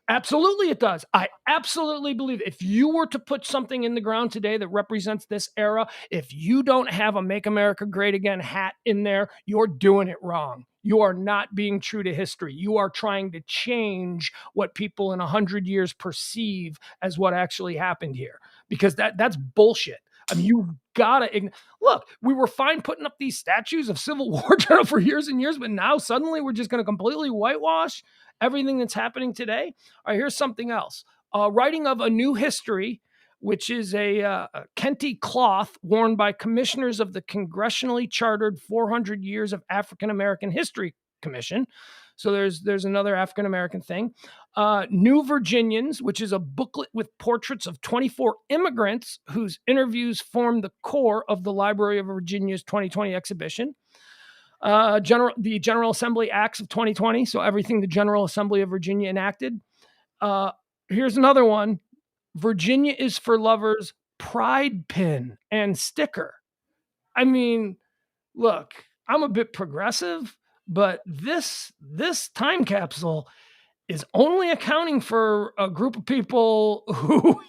Absolutely it does. I absolutely believe if you were to put something in the ground today that represents this era, if you don't have a Make America Great Again hat in there, you're doing it wrong. You are not being true to history. You are trying to change what people in 100 years perceive as what actually happened here, because that's bullshit. I mean, you gotta look. We were fine putting up these statues of Civil War general for years and years, but now suddenly we're just going to completely whitewash everything that's happening today. All right, here's something else. Writing of a new history, which is a Kente cloth worn by commissioners of the congressionally chartered 400 Years of African American History Commission. So there's another African American thing. New Virginians, which is a booklet with portraits of 24 immigrants whose interviews form the core of the Library of Virginia's 2020 exhibition. The General Assembly Acts of 2020, so everything the General Assembly of Virginia enacted. Here's another one. Virginia is for Lovers pride pin and sticker. I mean, look, I'm a bit progressive, but this time capsule is only accounting for a group of people who,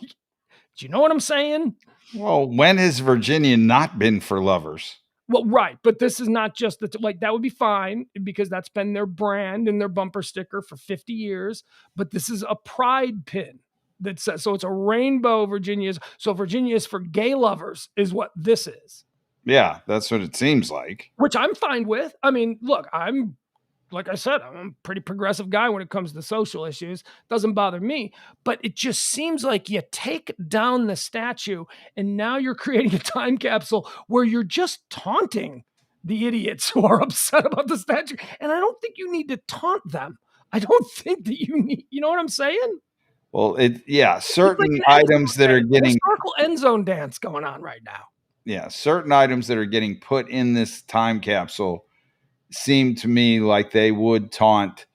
do you know what I'm saying? Well, when has Virginia not been for lovers? Well, right, but this is not just like that would be fine because that's been their brand and their bumper sticker for 50 years. But this is a pride pin that says so. It's a rainbow Virginia's. So Virginia is for gay lovers, is what this is. Yeah, that's what it seems like. Which I'm fine with. I mean, look, like I said, I'm a pretty progressive guy when it comes to social issues. Doesn't bother me, but it just seems like you take down the statue and now you're creating a time capsule where you're just taunting the idiots who are upset about the statue. And I don't think you need to taunt them. I don't think that you know what I'm saying? Well, certain items that are getting historical end zone dance going on right now. Yeah, certain items that are getting put in this time capsule seem to me like they would taunt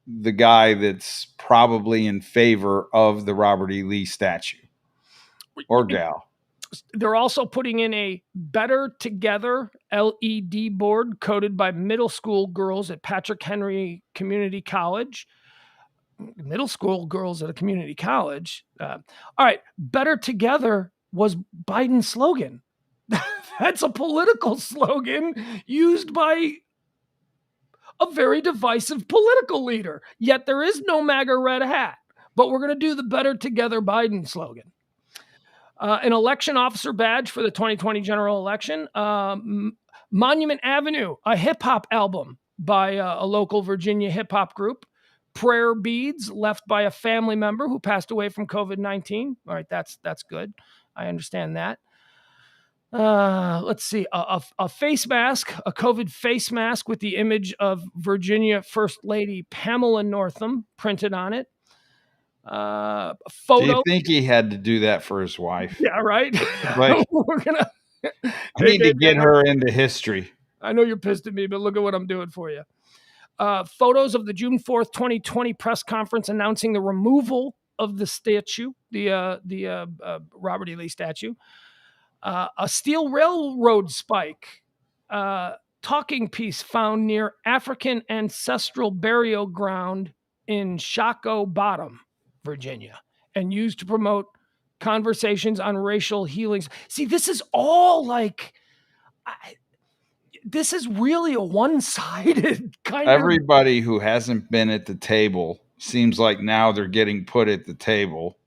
the guy that's probably in favor of the Robert E. Lee statue or gal. They're also putting in a Better Together LED board coded by middle school girls at Patrick Henry Community College. Middle school girls at a community college. All right. Better Together was Biden's slogan. That's a political slogan used by a very divisive political leader. Yet there is no MAGA red hat. But we're going to do the Better Together Biden slogan. An election officer badge for the 2020 general election. Monument Avenue, a hip hop album by a local Virginia hip hop group. Prayer beads left by a family member who passed away from COVID-19. All right, that's good. I understand that. Let's see, a face mask, a COVID face mask with the image of Virginia First Lady Pamela Northam printed on it. A photo. Do you think he had to do that for his wife? Yeah, right. Like, We're gonna. I need to get her into history. I know you're pissed at me, but look at what I'm doing for you. Photos of the June 4th, 2020 press conference announcing the removal of the statue, the Robert E. Lee statue. A steel railroad spike, talking piece found near African ancestral burial ground in Shockoe Bottom, Virginia, and used to promote conversations on racial healings. See, this is all like, this is really a one-sided kind of. Everybody who hasn't been at the table seems like now they're getting put at the table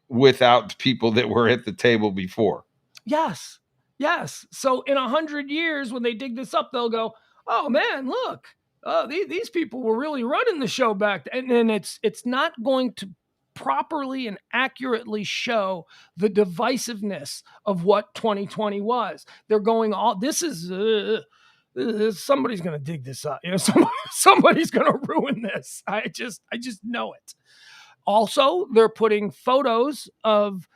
without the people that were at the table before. Yes. So in 100 years, when they dig this up, they'll go, "Oh man, look, these people were really running the show back then." And it's not going to properly and accurately show the divisiveness of what 2020 was. They're going this is somebody's going to dig this up. You know, somebody's going to ruin this. I just know it. Also, they're putting photos of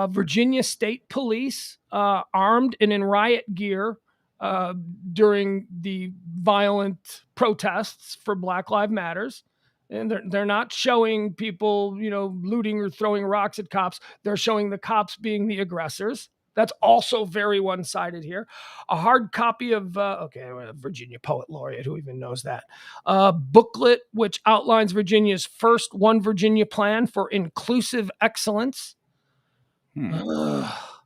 Virginia State Police armed and in riot gear during the violent protests for Black Lives Matters. And they're not showing people, looting or throwing rocks at cops. They're showing the cops being the aggressors. That's also very one-sided here. A hard copy of, Virginia Poet Laureate, who even knows that? Booklet, which outlines Virginia's first One Virginia plan for inclusive excellence.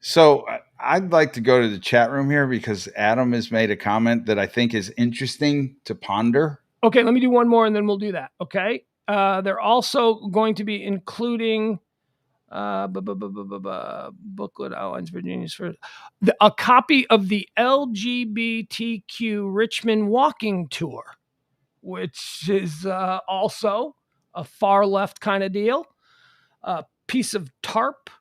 So I'd like to go to the chat room here because Adam has made a comment that I think is interesting to ponder. Okay, let me do one more and then we'll do that. Okay. They're also going to be including booklet outlines Virginia's first, a copy of the LGBTQ Richmond walking tour, which is also a far left kind of deal. A piece of tarp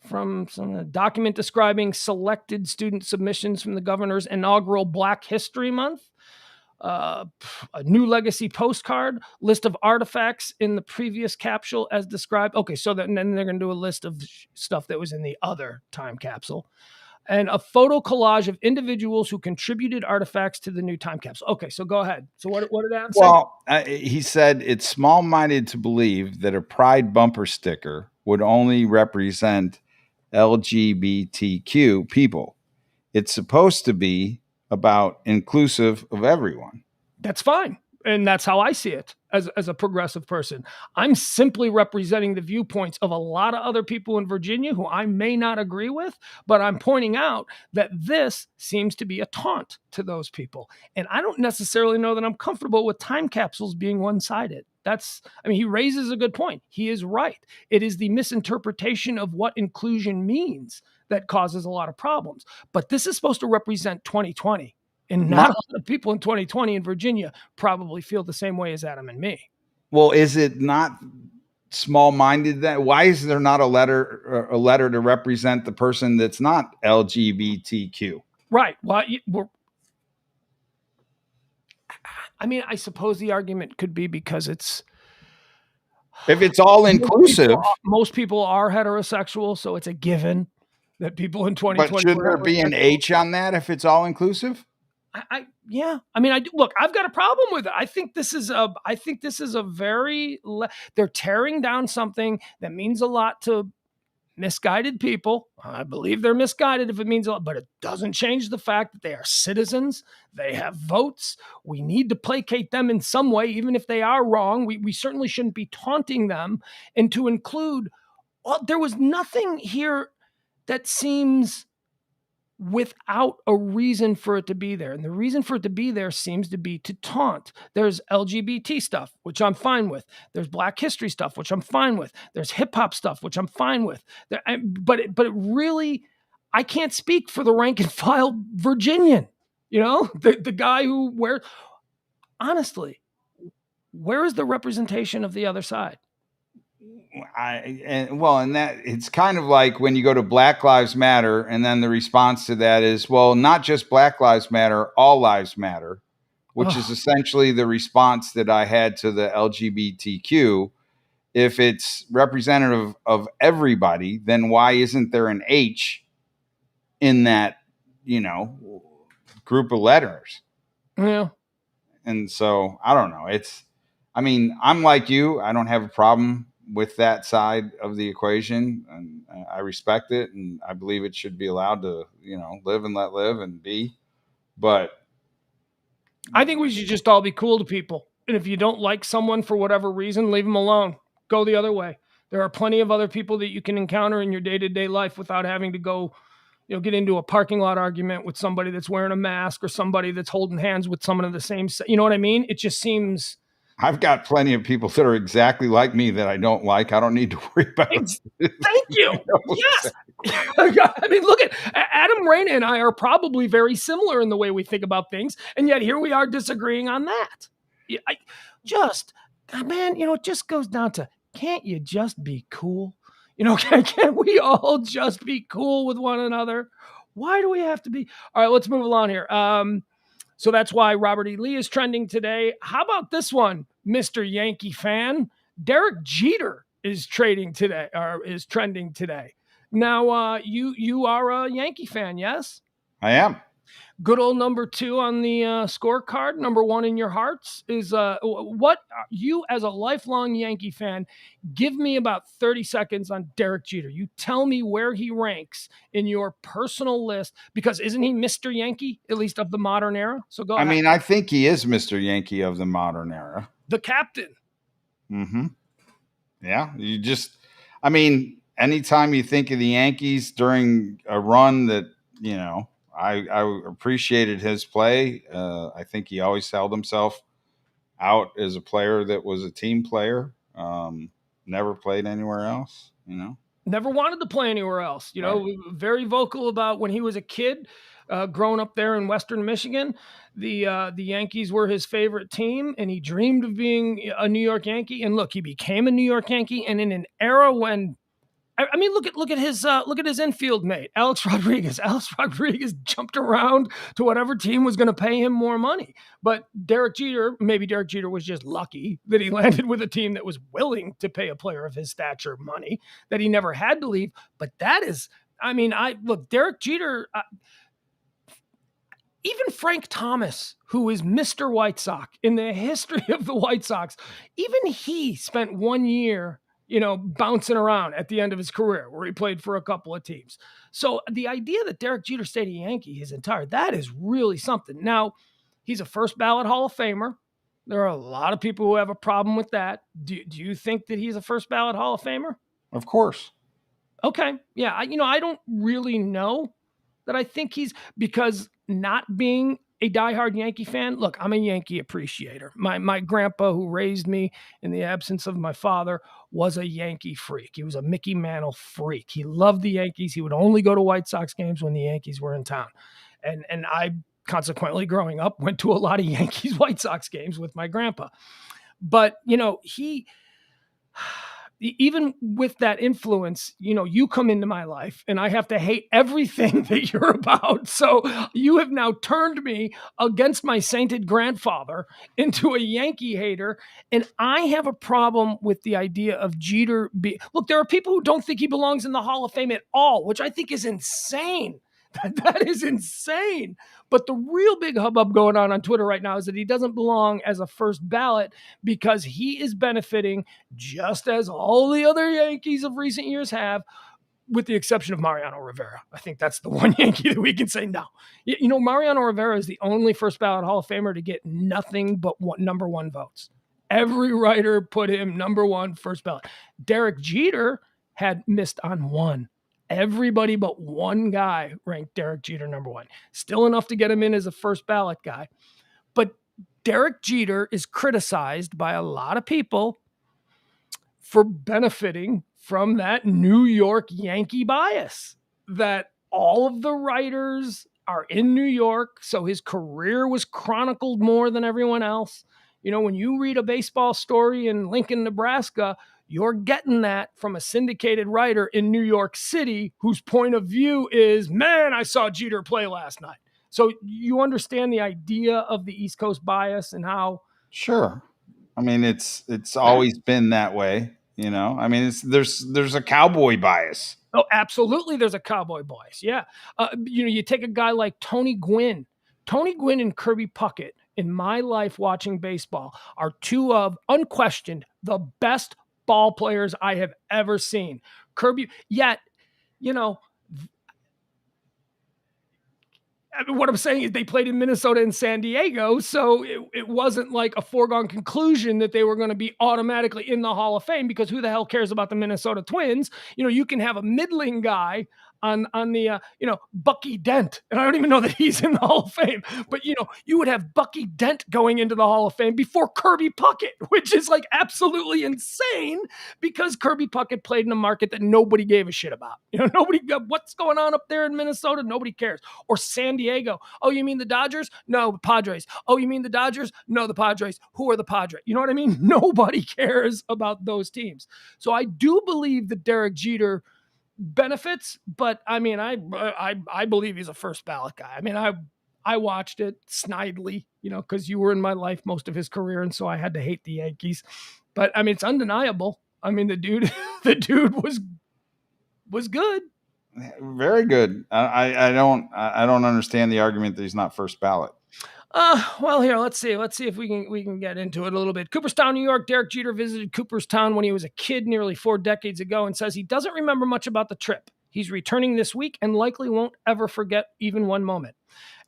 from some document describing selected student submissions from the governor's inaugural Black History Month. a new legacy postcard, list of artifacts in the previous capsule as described. Okay, so then they're going to do a list of stuff that was in the other time capsule, and a photo collage of individuals who contributed artifacts to the new time capsule. Okay, so go ahead. So what did Adam say? Well, he said it's small-minded to believe that a pride bumper sticker would only represent LGBTQ people. It's supposed to be about inclusive of everyone. That's fine. And that's how I see it as a progressive person. I'm simply representing the viewpoints of a lot of other people in Virginia who I may not agree with, but I'm pointing out that this seems to be a taunt to those people. And I don't necessarily know that I'm comfortable with time capsules being one-sided. He raises a good point. He is right. It is the misinterpretation of what inclusion means that causes a lot of problems. But this is supposed to represent 2020. And not a lot of people in 2020 in Virginia probably feel the same way as Adam and me. Well, is it not small-minded that why is there not a letter to represent the person that's not LGBTQ? Right. Well, I suppose the argument could be because if it's all inclusive, most people are heterosexual, so it's a given that people in 2020. But shouldn't there be an H on that if it's all inclusive? Look, I've got a problem with it. I think this is a very, they're tearing down something that means a lot to misguided people. I believe they're misguided if it means a lot, but it doesn't change the fact that they are citizens. They have votes. We need to placate them in some way, even if they are wrong. We certainly shouldn't be taunting them. And to include, there was nothing here that seems without a reason for it to be there. And the reason for it to be there seems to be to taunt. There's LGBT stuff, which I'm fine with. There's Black history stuff, which I'm fine with. There's hip hop stuff, which I'm fine with. But it really, I can't speak for the rank and file Virginian, the guy who honestly, where is the representation of the other side? And that it's kind of like when you go to Black Lives Matter, and then the response to that is, well, not just Black Lives Matter, all lives matter, which is essentially the response that I had to the LGBTQ. If it's representative of everybody, then why isn't there an H in that, group of letters? Yeah. And so I don't know. I'm like you. I don't have a problem with that side of the equation, and I respect it, and I believe it should be allowed to, live and let live and be. But I think we should just all be cool to people. And if you don't like someone for whatever reason, leave them alone. Go the other way. There are plenty of other people that you can encounter in your day-to-day life without having to go, get into a parking lot argument with somebody that's wearing a mask or somebody that's holding hands with someone of the same, you know what I mean? It just seems... I've got plenty of people that are exactly like me that I don't like. I don't need to worry about it. Thank you. Yes. Look at Adam, Raina, and I are probably very similar in the way we think about things. And yet here we are disagreeing on that. It just goes down to, can't you just be cool? Can't we all just be cool with one another? Why do we have to be? All right, let's move along here. So that's why Robert E. Lee is trending today. How about this one, Mr. Yankee fan? Derek Jeter is trending today. Now, you are a Yankee fan, yes? I am. Good old number 2 on the scorecard. Number 1 in your hearts is what you, as a lifelong Yankee fan, give me about 30 seconds on Derek Jeter. You tell me where he ranks in your personal list, because isn't he Mr. Yankee, at least of the modern era? So go ahead. I think he is Mr. Yankee of the modern era. The captain. Mm-hmm. Yeah. Anytime you think of the Yankees during a run that, I appreciated his play. I think he always held himself out as a player that was a team player. Never played anywhere else, Never wanted to play anywhere else. Right. Very vocal about when he was a kid, growing up there in Western Michigan. The Yankees were his favorite team, and he dreamed of being a New York Yankee. And look, he became a New York Yankee, and in an era when I mean, look at his infield mate, Alex Rodriguez. Alex Rodriguez jumped around to whatever team was going to pay him more money. But maybe Derek Jeter was just lucky that he landed with a team that was willing to pay a player of his stature money, that he never had to leave. But that is, I mean, Derek Jeter. Even Frank Thomas, who is Mr. White Sox in the history of the White Sox, even he spent 1 year, bouncing around at the end of his career where he played for a couple of teams. So the idea that Derek Jeter stayed a Yankee that is really something. Now, he's a first ballot Hall of Famer. There are a lot of people who have a problem with that. Do you think that he's a first ballot Hall of Famer? Of course. Okay. Yeah. I don't really know that I think because not being a diehard Yankee fan, look, I'm a Yankee appreciator. My grandpa, who raised me in the absence of my father, was a Yankee freak. He was a Mickey Mantle freak. He loved the Yankees. He would only go to White Sox games when the Yankees were in town. And I, consequently, growing up, went to a lot of Yankees White Sox games with my grandpa. But, even with that influence, you come into my life and I have to hate everything that you're about. So you have now turned me against my sainted grandfather into a Yankee hater. And I have a problem with the idea of Jeter look, there are people who don't think he belongs in the Hall of Fame at all, which I think is insane. That is insane. But the real big hubbub going on Twitter right now is that he doesn't belong as a first ballot because he is benefiting just as all the other Yankees of recent years have, with the exception of Mariano Rivera. I think that's the one Yankee that we can say no. Mariano Rivera is the only first ballot Hall of Famer to get nothing but number one votes. Every writer put him number one first ballot. Derek Jeter had missed on one. Everybody but one guy ranked Derek Jeter number one. Still enough to get him in as a first ballot guy. But Derek Jeter is criticized by a lot of people for benefiting from that New York Yankee bias, that all of the writers are in New York, so his career was chronicled more than everyone else. When you read a baseball story in Lincoln, Nebraska, you're getting that from a syndicated writer in New York City whose point of view is, man, I saw Jeter play last night. So you understand the idea of the East Coast bias and how. Sure. I mean, it's always been that way, I mean, there's a cowboy bias. Oh, absolutely. There's a cowboy bias. Yeah. You take a guy like Tony Gwynn and Kirby Puckett in my life watching baseball are two of, unquestioned, the best ball players I have ever seen. Kirby, yet, what I'm saying is they played in Minnesota and San Diego, so it wasn't like a foregone conclusion that they were going to be automatically in the Hall of Fame, because who the hell cares about the Minnesota Twins? You can have a middling guy on the Bucky Dent, and I don't even know that he's in the Hall of Fame, but you would have Bucky Dent going into the Hall of Fame before Kirby Puckett, which is like absolutely insane, because Kirby Puckett played in a market that nobody gave a shit about. Nobody, what's going on up there in Minnesota? Nobody cares. Or San Diego. Oh, you mean the Dodgers? No, the Padres. Oh, you mean the Dodgers? No, the Padres. Who are the Padres? You know what I mean? Nobody cares about those teams. So I do believe that Derek Jeter benefits, but I mean, I believe he's a first ballot guy. I mean, I watched it snidely, because you were in my life most of his career, and so I had to hate the Yankees. But I mean, it's undeniable. I mean, the dude was good. Very good. I don't understand the argument that he's not first ballot. Well, here, let's see if we can get into it a little bit. Cooperstown, New York. Derek Jeter visited Cooperstown when he was a kid nearly 4 decades ago and says he doesn't remember much about the trip. He's returning this week and likely won't ever forget even one moment.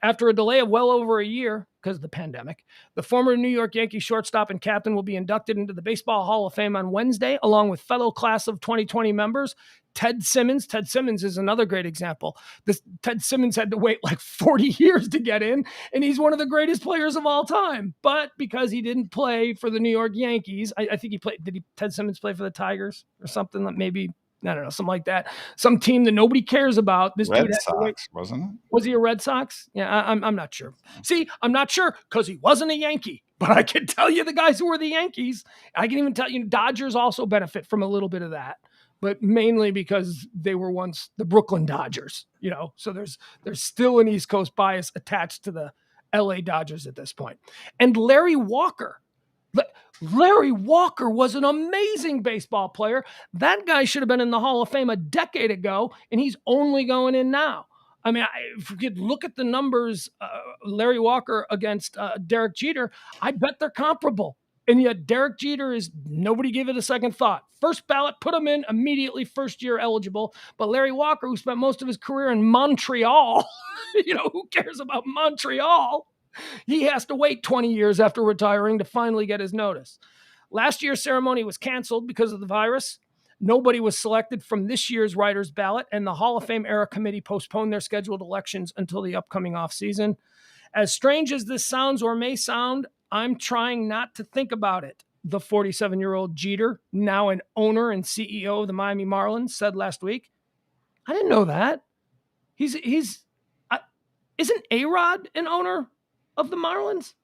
After a delay of well over a year because of the pandemic, the former New York Yankees shortstop and captain will be inducted into the Baseball Hall of Fame on Wednesday, along with fellow class of 2020 members Ted Simmons. Ted Simmons is another great example. Ted Simmons had to wait like 40 years to get in, and he's one of the greatest players of all time. But because he didn't play for the New York Yankees, I think he played. Ted Simmons play for the Tigers or something? That maybe, I don't know, something like that. Some team that nobody cares about. This Red Sox, wasn't it? Was he a Red Sox? Yeah, I'm not sure. See, I'm not sure because he wasn't a Yankee. But I can tell you the guys who were the Yankees. I can even tell you Dodgers also benefit from a little bit of that. but mainly because they were once the Brooklyn Dodgers, so there's still an East Coast bias attached to the LA Dodgers at this point. And Larry Walker was an amazing baseball player. That guy should have been in the Hall of Fame a decade ago, and he's only going in now. I mean, if you could look at the numbers, Larry Walker against Derek Jeter, I bet they're comparable. And yet Derek Jeter is, nobody gave it a second thought. First ballot, put him in immediately, first year eligible. But Larry Walker, who spent most of his career in Montreal, who cares about Montreal? He has to wait 20 years after retiring to finally get his notice. Last year's ceremony was canceled because of the virus. Nobody was selected from this year's writer's ballot, and the Hall of Fame era committee postponed their scheduled elections until the upcoming offseason. As strange as this sounds or may sound, I'm trying not to think about it. The 47-year-old Jeter, now an owner and CEO of the Miami Marlins, said last week. I didn't know that. Isn't A-Rod an owner of the Marlins?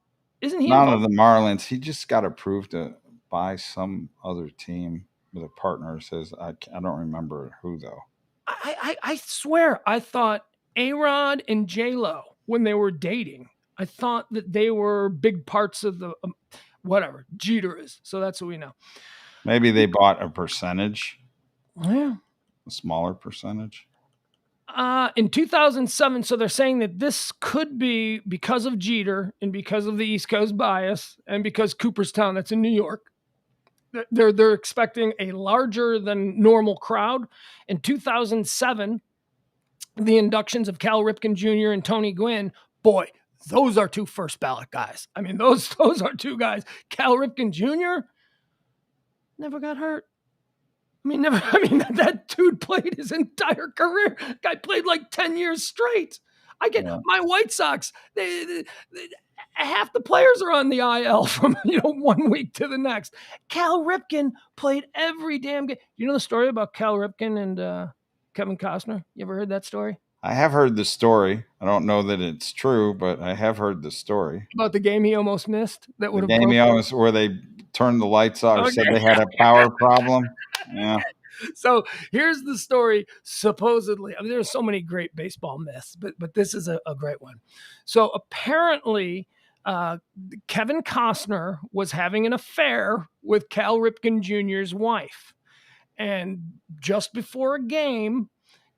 Isn't he Not involved? of the Marlins. He just got approved to buy some other team with a partner. Says I don't remember who though. I swear I thought A-Rod and J-Lo, when they were dating, I thought that they were big parts of the whatever Jeter is. So that's what we know. Maybe they bought a percentage. Yeah. A smaller percentage. In 2007, so they're saying that this could be because of Jeter and because of the East Coast bias and because Cooperstown, that's in New York. They're expecting a larger than normal crowd. In 2007, the inductions of Cal Ripken Jr. and Tony Gwynn, boy, those are two first ballot guys. I mean, those are two guys. Cal Ripken Jr. never got hurt. That dude played his entire career. Guy played like 10 years straight. My White Sox, they half the players are on the IL from 1 week to the next. Cal Ripken played every damn game. You know the story about Cal Ripken and Kevin Costner? You ever heard that story? I have heard the story. I don't know that it's true, but I have heard the story about the game he almost missed. That would have game he almost where they turned the lights off. Okay. Said they had a power problem. Yeah. So here's the story. Supposedly, there's so many great baseball myths, but this is a great one. So apparently, Kevin Costner was having an affair with Cal Ripken Jr.'s wife, and just before a game,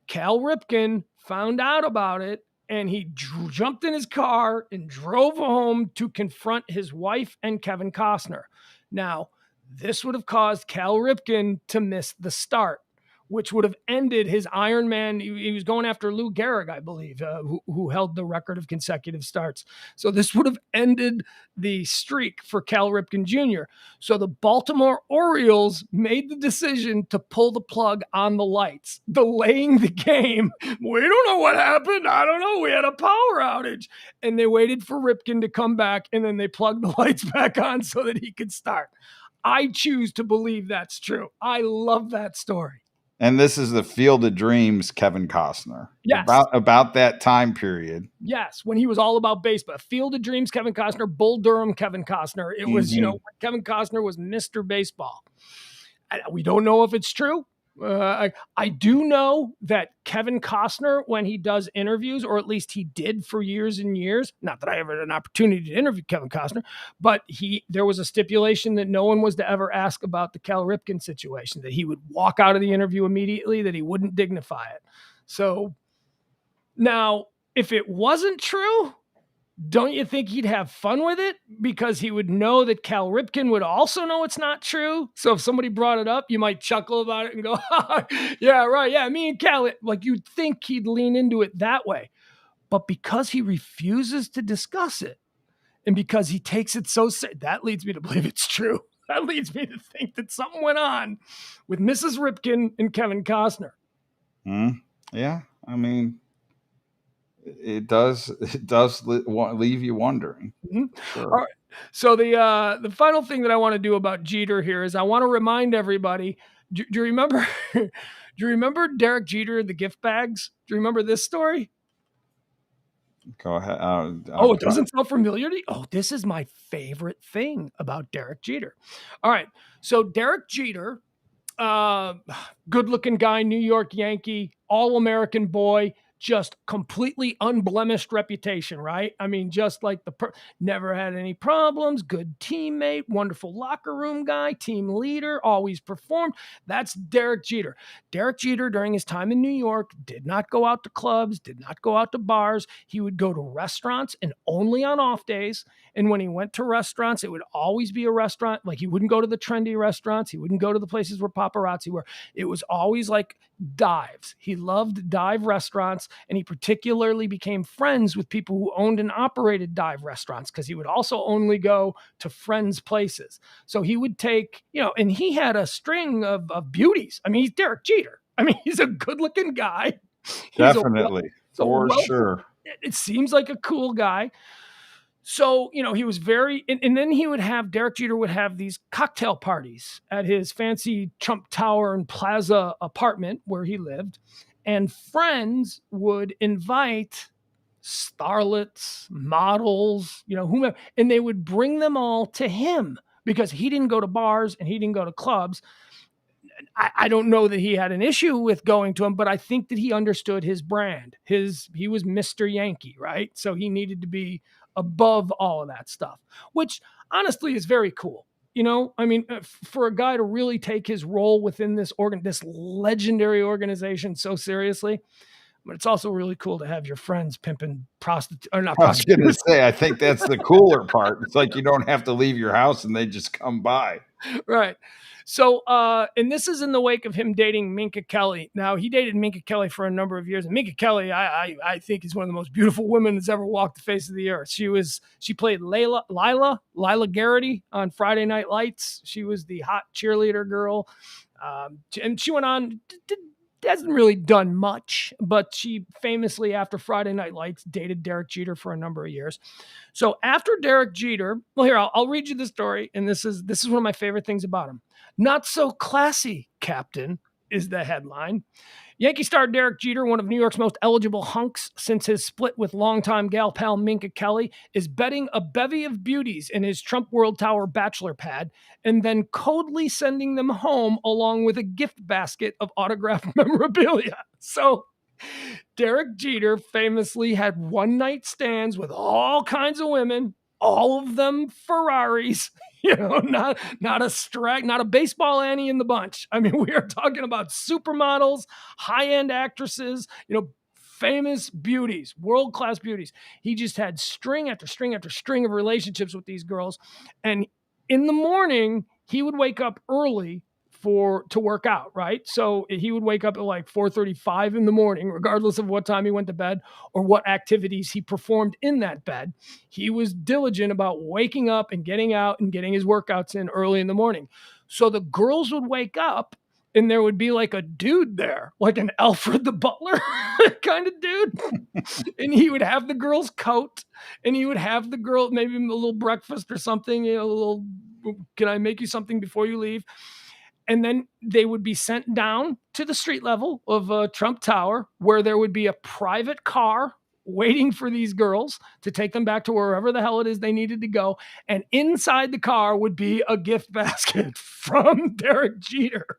Cal Ripken found out about it, and he jumped in his car and drove home to confront his wife and Kevin Costner. Now, this would have caused Cal Ripken to miss the start, which would have ended his Iron Man. He was going after Lou Gehrig, I believe, who held the record of consecutive starts. So this would have ended the streak for Cal Ripken Jr. So the Baltimore Orioles made the decision to pull the plug on the lights, delaying the game. We don't know what happened. I don't know. We had a power outage. And they waited for Ripken to come back, and then they plugged the lights back on so that he could start. I choose to believe that's true. I love that story. And this is the Field of Dreams, Kevin Costner. Yes. About that time period. Yes, when he was all about baseball. Field of Dreams, Kevin Costner, Bull Durham, Kevin Costner. It was, Kevin Costner was Mr. Baseball. We don't know if it's true. I do know that Kevin Costner, when he does interviews, or at least he did for years and years, not that I ever had an opportunity to interview Kevin Costner, but there was a stipulation that no one was to ever ask about the Cal Ripken situation, that he would walk out of the interview immediately, that he wouldn't dignify it. So now, if it wasn't true, don't you think he'd have fun with it? Because he would know that Cal Ripken would also know it's not true. So if somebody brought it up, you might chuckle about it and go, yeah, right. Yeah, me and Cal, like you'd think he'd lean into it that way. But because he refuses to discuss it and because he takes it so serious, that leads me to believe it's true. That leads me to think that something went on with Mrs. Ripken and Kevin Costner. Yeah, I mean, it does leave you wondering. Mm-hmm. Sure. All right. So the final thing that I want to do about Jeter here is I want to remind everybody. Do you remember? Do you remember Derek Jeter, the gift bags? Do you remember this story? Go ahead. It doesn't sound familiar to you? Oh, this is my favorite thing about Derek Jeter. All right. So Derek Jeter Good-looking guy, New York Yankee, all-American boy, just completely unblemished reputation, right? I mean, just like never had any problems, good teammate, wonderful locker room guy, team leader, always performed. That's Derek Jeter. Derek Jeter, during his time in New York, did not go out to clubs, did not go out to bars. He would go to restaurants and only on off days. And when he went to restaurants, it would always be a restaurant. Like, he wouldn't go to the trendy restaurants. He wouldn't go to the places where paparazzi were. It was always like dives. He loved dive restaurants, and he particularly became friends with people who owned and operated dive restaurants because he would also only go to friends' places. So he would take, and he had a string of beauties. I mean, he's Derek Jeter. I mean, he's a good-looking guy. Definitely, for sure. It seems like a cool guy. So, he was very, and then Derek Jeter would have these cocktail parties at his fancy Trump Tower and Plaza apartment where he lived. And friends would invite starlets, models, whomever, and they would bring them all to him because he didn't go to bars and he didn't go to clubs. I don't know that he had an issue with going to him, but I think that he understood his brand. He was Mr. Yankee, right? So he needed to be above all of that stuff, which honestly is very cool. I mean, for a guy to really take his role within this legendary organization so seriously, but it's also really cool to have your friends pimping prostitutes or not. I was going to say, I think that's the cooler part. It's like you don't have to leave your house and they just come by. Right. So, and this is in the wake of him dating Minka Kelly. Now, he dated Minka Kelly for a number of years, and Minka Kelly, I think, is one of the most beautiful women that's ever walked the face of the earth. She played Lila Garrity on Friday Night Lights. She was the hot cheerleader girl, and she went on. Hasn't really done much, but she famously, after Friday Night Lights, dated Derek Jeter for a number of years. So after Derek Jeter, well, here, I'll read you the story, and this is one of my favorite things about him. Not so classy, Captain, is the headline. Yankee star Derek Jeter, one of New York's most eligible hunks since his split with longtime gal pal Minka Kelly, is betting a bevy of beauties in his Trump World Tower bachelor pad and then coldly sending them home along with a gift basket of autographed memorabilia. So Derek Jeter famously had one-night stands with all kinds of women, all of them Ferraris. Not a baseball Annie in the bunch. I mean, we are talking about supermodels, high-end actresses, famous beauties, world-class beauties. He just had string after string after string of relationships with these girls. And in the morning, he would wake up early to work out, right? So he would wake up at like 4:35 in the morning, regardless of what time he went to bed or what activities he performed in that bed. He was diligent about waking up and getting out and getting his workouts in early in the morning. So the girls would wake up and there would be like a dude there, like an Alfred the Butler kind of dude. And he would have the girl's coat and he would have the girl, maybe a little breakfast or something, can I make you something before you leave? And then they would be sent down to the street level of Trump Tower, where there would be a private car waiting for these girls to take them back to wherever the hell it is they needed to go. And inside the car would be a gift basket from Derek Jeter.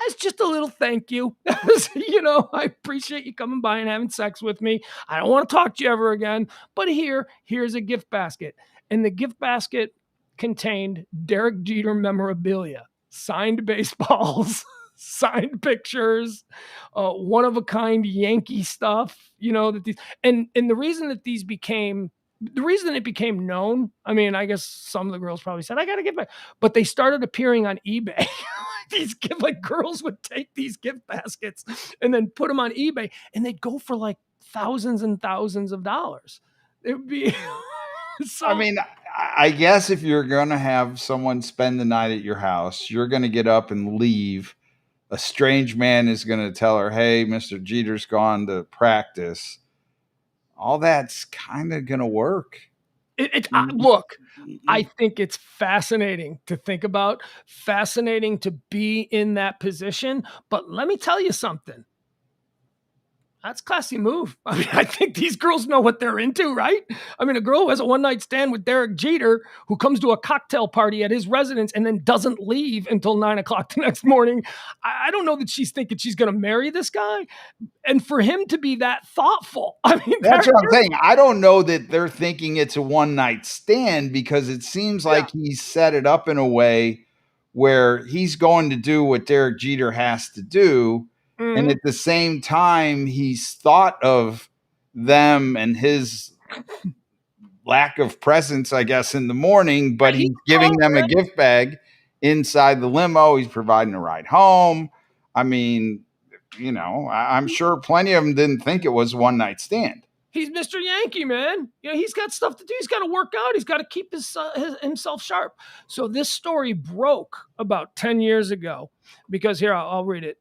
As just a little thank you. I appreciate you coming by and having sex with me. I don't want to talk to you ever again, but here's a gift basket. And the gift basket contained Derek Jeter memorabilia. Signed baseballs, signed pictures, one-of-a-kind Yankee stuff, and the reason it became known, I mean, I guess some of the girls probably said, I got to get back, but they started appearing on eBay. Girls would take these gift baskets and then put them on eBay, and they'd go for like thousands and thousands of dollars. It would be... So, I mean, I guess if you're going to have someone spend the night at your house, you're going to get up and leave. A strange man is going to tell her, hey, Mr. Jeter's gone to practice. All that's kind of going to work. Look, I think it's fascinating to think about, fascinating to be in that position. But let me tell you something. That's a classy move. I mean, I think these girls know what they're into, right? I mean, a girl who has a one-night stand with Derek Jeter, who comes to a cocktail party at his residence and then doesn't leave until 9 o'clock the next morning. I don't know that she's thinking she's going to marry this guy. And for him to be that thoughtful, I mean, That's what I'm saying. I don't know that they're thinking it's a one-night stand, because it seems like he's set it up in a way where he's going to do what Derek Jeter has to do. And at the same time, he's thought of them and his lack of presence, I guess, in the morning, but he's giving them a gift bag inside the limo. He's providing a ride home. I mean, you know, I'm sure plenty of them didn't think it was a one-night stand. He's Mr. Yankee, man. You know, he's got stuff to do. He's got to work out. He's got to keep himself sharp. So this story broke about 10 years ago because here, I'll read it.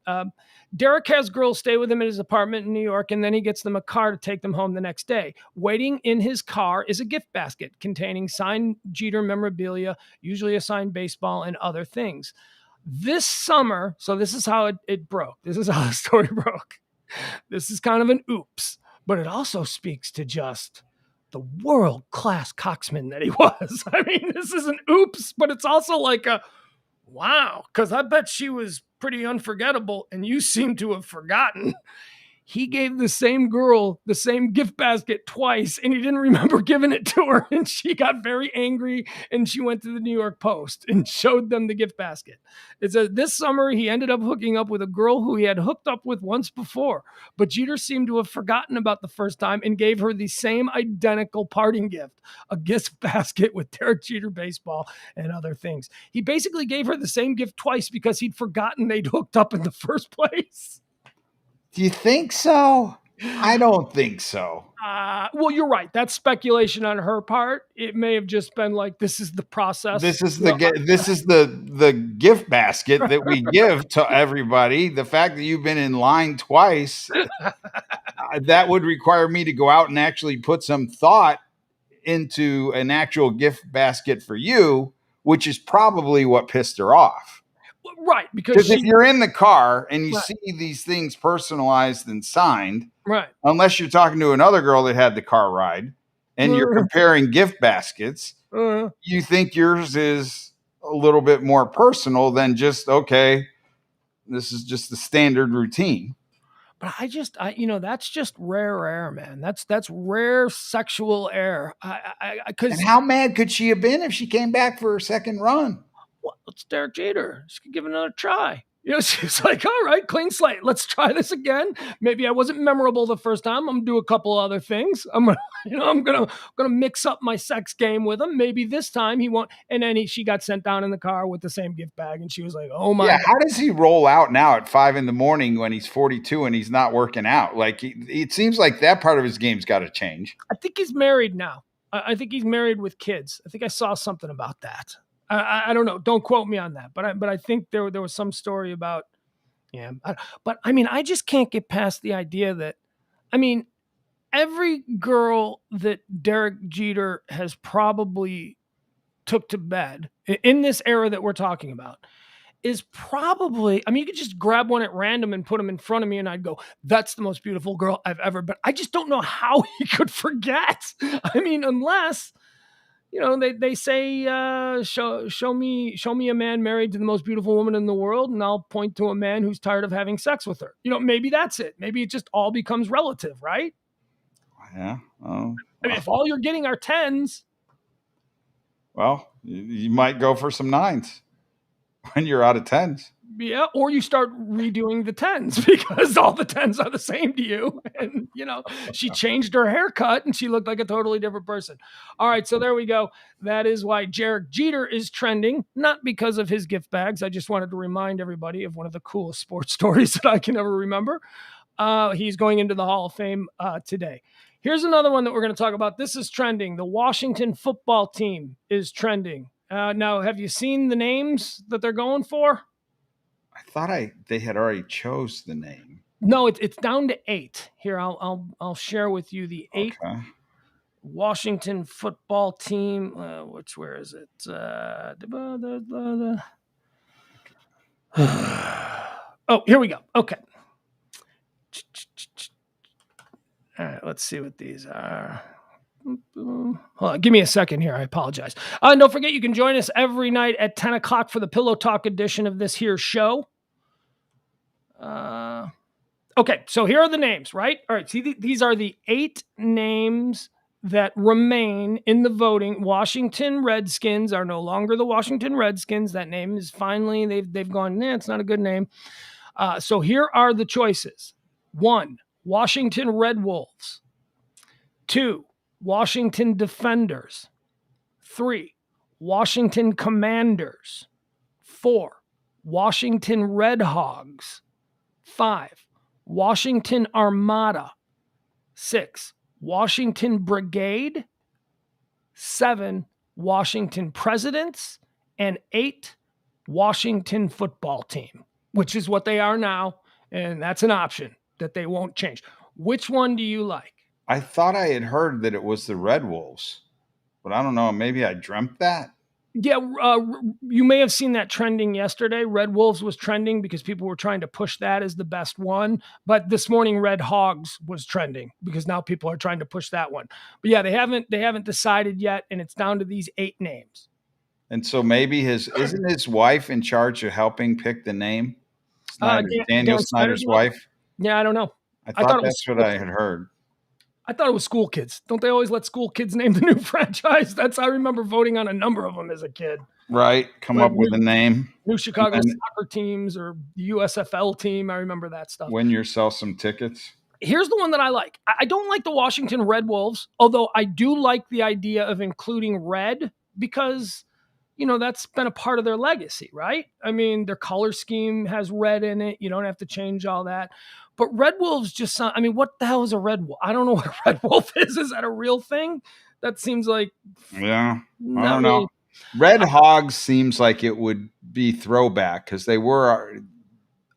Derek has girls stay with him in his apartment in New York, and then he gets them a car to take them home the next day. Waiting in his car is a gift basket containing signed Jeter memorabilia, usually a signed baseball, and other things. This summer, so this is how it broke. This is how the story broke. This is kind of an oops. But it also speaks to just the world-class coxman that he was. I mean, this is an oops, but it's also like a wow, because I bet she was pretty unforgettable, and you seem to have forgotten. He gave the same girl the same gift basket twice, and he didn't remember giving it to her, and she got very angry, and she went to the New York Post and showed them the gift basket. It says, this summer, he ended up hooking up with a girl who he had hooked up with once before, but Jeter seemed to have forgotten about the first time and gave her the same identical parting gift, a gift basket with Derek Jeter baseball and other things. He basically gave her the same gift twice because he'd forgotten they'd hooked up in the first place. Do you think so? I don't think so. Well, you're right. That's speculation on her part. It may have just been like, this is the process. This is the gift basket that we give to everybody. The fact that you've been in line twice, that would require me to go out and actually put some thought into an actual gift basket for you, which is probably what pissed her off. Right, because if you're in the car and you see these things personalized and signed, right, unless you're talking to another girl that had the car ride and you're comparing gift baskets, you think yours is a little bit more personal than just, okay, this is just the standard routine. But that's just rare air, man. That's rare sexual air. And how mad could she have been if she came back for her second run? Well, it's Derek Jeter. She could give it another try. You know, she's like, all right, clean slate. Let's try this again. Maybe I wasn't memorable the first time. I'm gonna do a couple other things. I'm gonna mix up my sex game with him. Maybe this time he won't. And then she got sent down in the car with the same gift bag, and she was like, oh my. Yeah, God. How does he roll out now at 5 a.m. when he's 42 and he's not working out? Like it seems like that part of his game's got to change. I think he's married now. I think he's married with kids. I think I saw something about that. I don't know. Don't quote me on that. But I think there was some story about, yeah. But I mean, I just can't get past the idea that, I mean, every girl that Derek Jeter has probably took to bed in this era that we're talking about is probably, I mean, you could just grab one at random and put them in front of me and I'd go, that's the most beautiful girl I've ever, but I just don't know how he could forget. I mean, unless, you know, they say, show me a man married to the most beautiful woman in the world, and I'll point to a man who's tired of having sex with her. You know, maybe that's it. Maybe it just all becomes relative, right? Yeah. Oh, I mean, if all you're getting are 10s. Well, you might go for some 9s when you're out of 10s. Yeah, or you start redoing the 10s because all the 10s are the same to you. And, you know, she changed her haircut and she looked like a totally different person. All right, so there we go. That is why Derek Jeter is trending, not because of his gift bags. I just wanted to remind everybody of one of the coolest sports stories that I can ever remember. He's going into the Hall of Fame today. Here's another one that we're going to talk about. This is trending. The Washington football team is trending. Now, have you seen the names that they're going for? I thought they had already chose the name. No, it's down to 8. Here, I'll share with you the 8 Washington football team. Where is it? Oh, here we go. Okay. All right, let's see what these are. Hold on, give me a second here. I apologize. Don't forget, you can join us every night at 10 o'clock for the Pillow Talk edition of this here show. Okay, so here are the names, right? All right, see, these are the 8 names that remain in the voting. Washington Redskins are no longer the Washington Redskins. That name is finally, they've gone, nah, it's not a good name. So here are the choices. 1, Washington Red Wolves. 2, Washington Defenders. 3, Washington Commanders. 4, Washington Red Hogs. 5, Washington Armada. 6, Washington Brigade. 7, Washington Presidents. And 8, Washington Football Team, which is what they are now. And that's an option that they won't change. Which one do you like? I thought I had heard that it was the Red Wolves, but I don't know. Maybe I dreamt that. Yeah, you may have seen that trending yesterday. Red Wolves was trending because people were trying to push that as the best one. But this morning, Red Hogs was trending because now people are trying to push that one. But yeah, they haven't decided yet, and it's down to these 8 names. And so maybe isn't his wife in charge of helping pick the name? Daniel Dan Snyder's Snyder's wife. Yeah, I don't know. I thought that's what I had heard. I thought it was school kids. Don't they always let school kids name the new franchise? I remember voting on a number of them as a kid. Right. Come up with a name. New Chicago soccer teams or the USFL team. I remember that stuff. Win yourself some tickets. Here's the one that I like. I don't like the Washington Red Wolves, although I do like the idea of including red because, that's been a part of their legacy, right? I mean, their color scheme has red in it. You don't have to change all that. But Red Wolves just sound, what the hell is a Red Wolf? I don't know what a Red Wolf is. Is that a real thing? That seems like... Yeah, I don't know. Red Hogs seems like it would be throwback because they were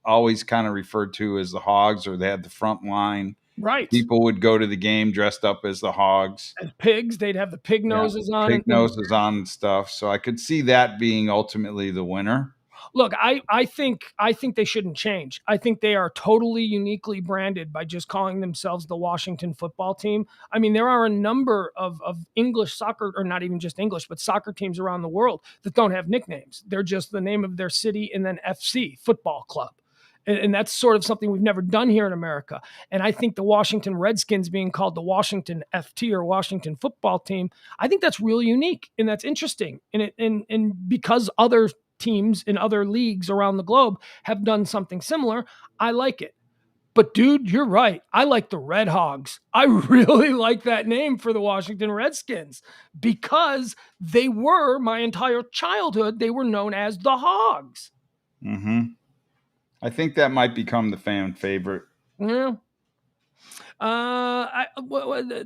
always kind of referred to as the Hogs, or they had the front line. Right. People would go to the game dressed up as the Hogs. As pigs, they'd have the pig noses on. Pig noses on and stuff. So I could see that being ultimately the winner. Look, I think they shouldn't change. I think they are totally uniquely branded by just calling themselves the Washington Football Team. I mean, there are a number of English soccer, or not even just English, but soccer teams around the world that don't have nicknames. They're just the name of their city and then FC, football club. And that's sort of something we've never done here in America. And I think the Washington Redskins being called the Washington FT or Washington Football Team, I think that's really unique and that's interesting. And because other teams in other leagues around the globe have done something similar, I like it. But dude, you're right. I like the Red Hogs. I really like that name for the Washington Redskins because they were my entire childhood. They were known as the Hogs. Mm-hmm. I think that might become the fan favorite. Yeah.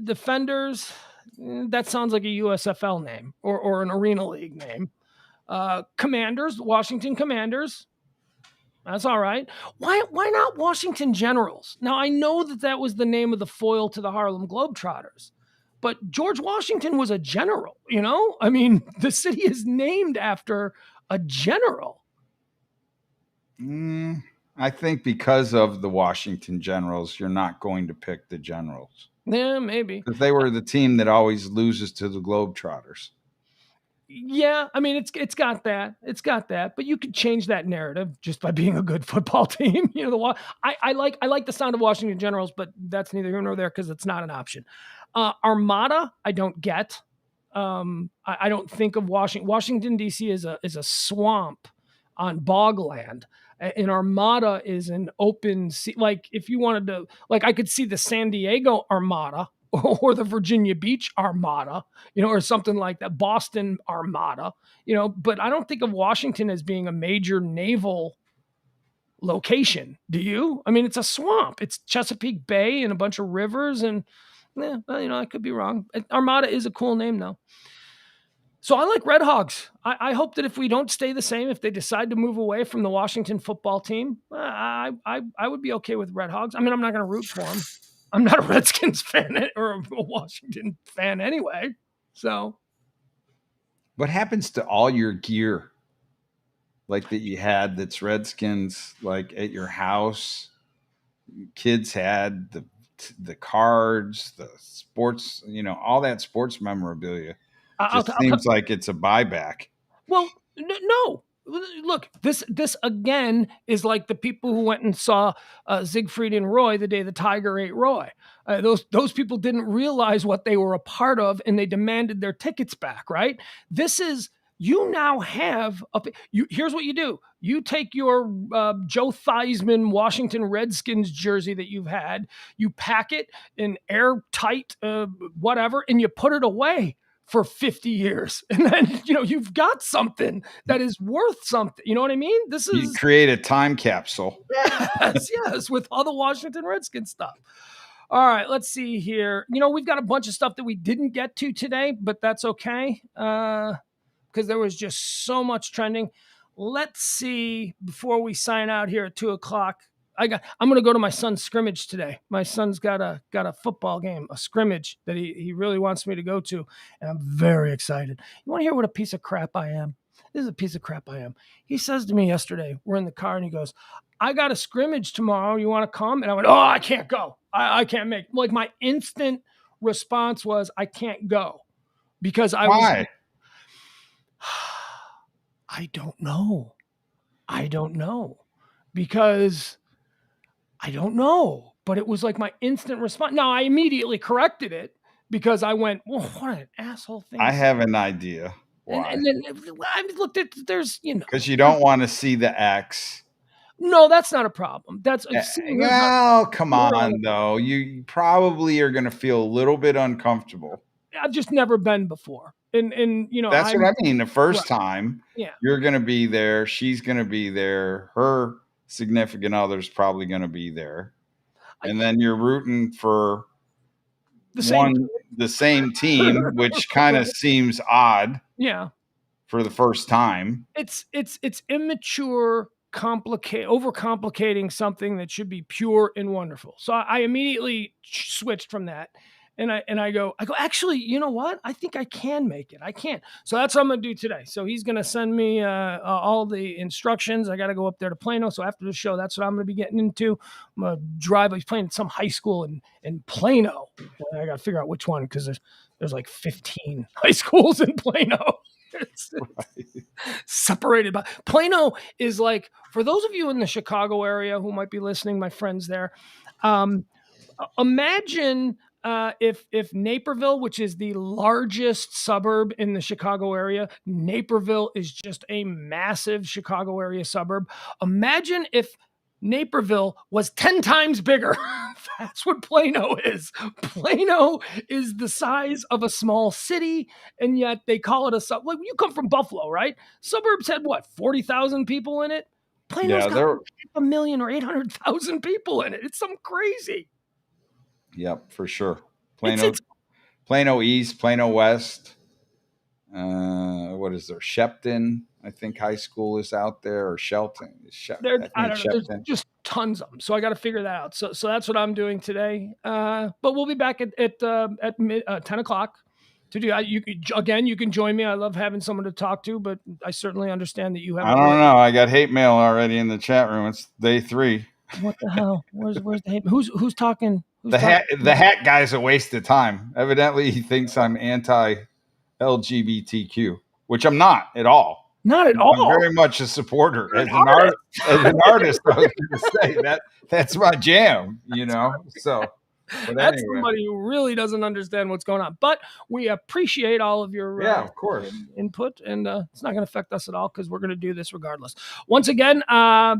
Defenders, that sounds like a USFL name or an Arena League name. Commanders, Washington Commanders. That's all right. Why not Washington Generals? Now, I know that was the name of the foil to the Harlem Globetrotters, but George Washington was a general, I mean, the city is named after a general. I think because of the Washington Generals, you're not going to pick the Generals. Yeah, maybe. Because they were the team that always loses to the Globetrotters. Yeah, I mean, it's got that. It's got that. But you could change that narrative just by being a good football team. I like the sound of Washington Generals, but that's neither here nor there because it's not an option. Armada, I don't get. I don't think of Washington, D.C. is a swamp on bogland. And Armada is an open sea. Like if you wanted to, I could see the San Diego Armada or the Virginia Beach Armada, or something like that, Boston Armada, but I don't think of Washington as being a major naval location. Do you? I mean, it's a swamp. It's Chesapeake Bay and a bunch of rivers and I could be wrong. Armada is a cool name though. So I like Red Hogs. I hope that if we don't stay the same, if they decide to move away from the Washington Football Team, I would be okay with Red Hogs. I mean, I'm not going to root for them. I'm not a Redskins fan or a Washington fan anyway. So, what happens to all your gear, like that you had that's Redskins, like at your house? Kids had the the cards, the sports, all that sports memorabilia. I'll Just seems like it's a buyback. Well, no. Look, this again is like the people who went and saw Siegfried and Roy the day the tiger ate Roy. Those people didn't realize what they were a part of, and they demanded their tickets back. Right? This is you now have here's what you do: you take your Joe Theismann Washington Redskins jersey that you've had, you pack it in airtight whatever, and you put it away for 50 years. And then, you've got something that is worth something. You know what I mean? You create a time capsule. Yes, with all the Washington Redskins stuff. All right, let's see here. We've got a bunch of stuff that we didn't get to today, but that's okay. Because there was just so much trending. Let's see, before we sign out here at 2:00, I'm going to go to my son's scrimmage today. My son's got a football game, a scrimmage that he really wants me to go to, and I'm very excited. You want to hear what a piece of crap I am? This is a piece of crap I am. He says to me yesterday, we're in the car, and he goes, I got a scrimmage tomorrow. You want to come? And I went, oh, I can't go. I can't make. Like, my instant response was, I can't go. Because Why? I don't know. Because I don't know, but it was like my instant response. Now, I immediately corrected it because I went, well, what an asshole thing. I have an idea. Why? And then I looked at, there's, because you don't want to see the X. No, that's not a problem. Well, come on, though. You probably are going to feel a little bit uncomfortable. I've just never been before. And that's what I mean. The first time, yeah, you're going to be there. She's going to be there. Her significant other's probably going to be there. And then you're rooting for the same team, which kind of seems odd. Yeah. For the first time. It's immature, overcomplicating something that should be pure and wonderful. So I immediately switched from that. And I go, actually, you know what? I think I can make it. I can. So that's what I'm going to do today. So he's going to send me all the instructions. I got to go up there to Plano. So after the show, that's what I'm going to be getting into. I'm going to drive. He's playing at some high school in Plano. I got to figure out which one because there's like 15 high schools in Plano. It's separated by Plano is like, for those of you in the Chicago area who might be listening, my friends there, imagine if Naperville, which is the largest suburb in the Chicago area, Naperville is just a massive Chicago area suburb. Imagine if Naperville was 10 times bigger. That's what Plano is. Plano is the size of a small city, and yet they call it a suburb. Like, you come from Buffalo, right? Suburbs had, 40,000 people in it? Plano's got 1 million or 800,000 people in it. It's something crazy. Yep, for sure. Plano East, Plano West. What is there? Shepton, I think high school is out there, or Shelton. I don't know. There's just tons of them. So I got to figure that out. So that's what I'm doing today. But we'll be back at 10 o'clock to do. You can join me. I love having someone to talk to, but I certainly understand that you have. I don't know. I got hate mail already in the chat room. It's day 3. What the hell? Where's the hate? Who's talking? The hat guy's a waste of time. Evidently, he thinks I'm anti-LGBTQ, which I'm not at all. Not at all. I'm very much a supporter. As an artist, I was going to say that's my jam. So. That's somebody who really doesn't understand what's going on. But we appreciate all of your of course input, and it's not going to affect us at all because we're going to do this regardless. Once again,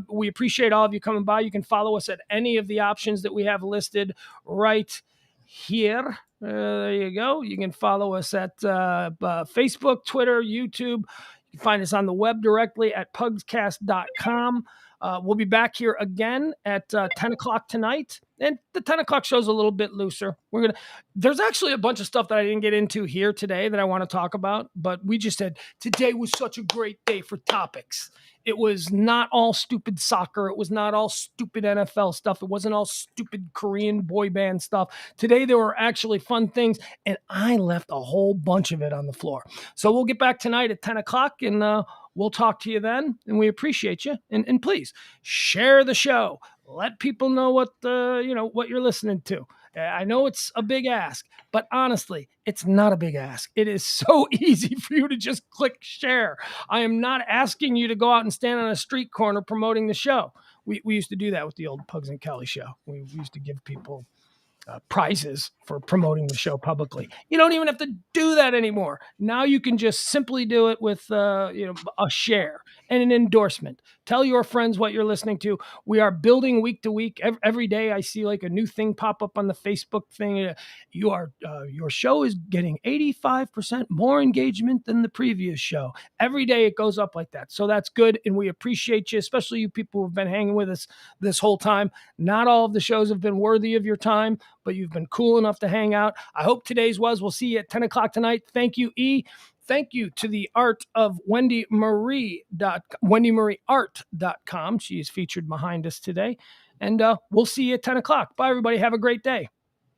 we appreciate all of you coming by. You can follow us at any of the options that we have listed right here. There you go. You can follow us at Facebook, Twitter, YouTube. You can find us on the web directly at pugscast.com. We'll be back here again at 10 o'clock tonight. And the 10 o'clock show's a little bit looser. There's actually a bunch of stuff that I didn't get into here today that I want to talk about, but we just said today was such a great day for topics. It was not all stupid soccer. It was not all stupid NFL stuff. It wasn't all stupid Korean boy band stuff. Today, there were actually fun things, and I left a whole bunch of it on the floor. So we'll get back tonight at 10 o'clock, and we'll talk to you then, and we appreciate you. And please share the show. Let people know what you're listening to. I know it's a big ask, but honestly, it's not a big ask. It is so easy for you to just click share. I am not asking you to go out and stand on a street corner promoting the show. We used to do that with the old Pugs and Kelly show. We used to give people prizes for promoting the show publicly. You don't even have to do that anymore. Now you can just simply do it with a share and an endorsement. Tell your friends what you're listening to. We are building week to week. Every day I see like a new thing pop up on the Facebook thing. Your show is getting 85% more engagement than the previous show. Every day it goes up like that. So that's good. And we appreciate you, especially you people who've been hanging with us this whole time. Not all of the shows have been worthy of your time, but you've been cool enough to hang out. I hope today's was. We'll see you at 10 o'clock tonight. Thank you, E. Thank you to the art of WendyMarieArt.com. She is featured behind us today. And we'll see you at 10 o'clock. Bye, everybody. Have a great day.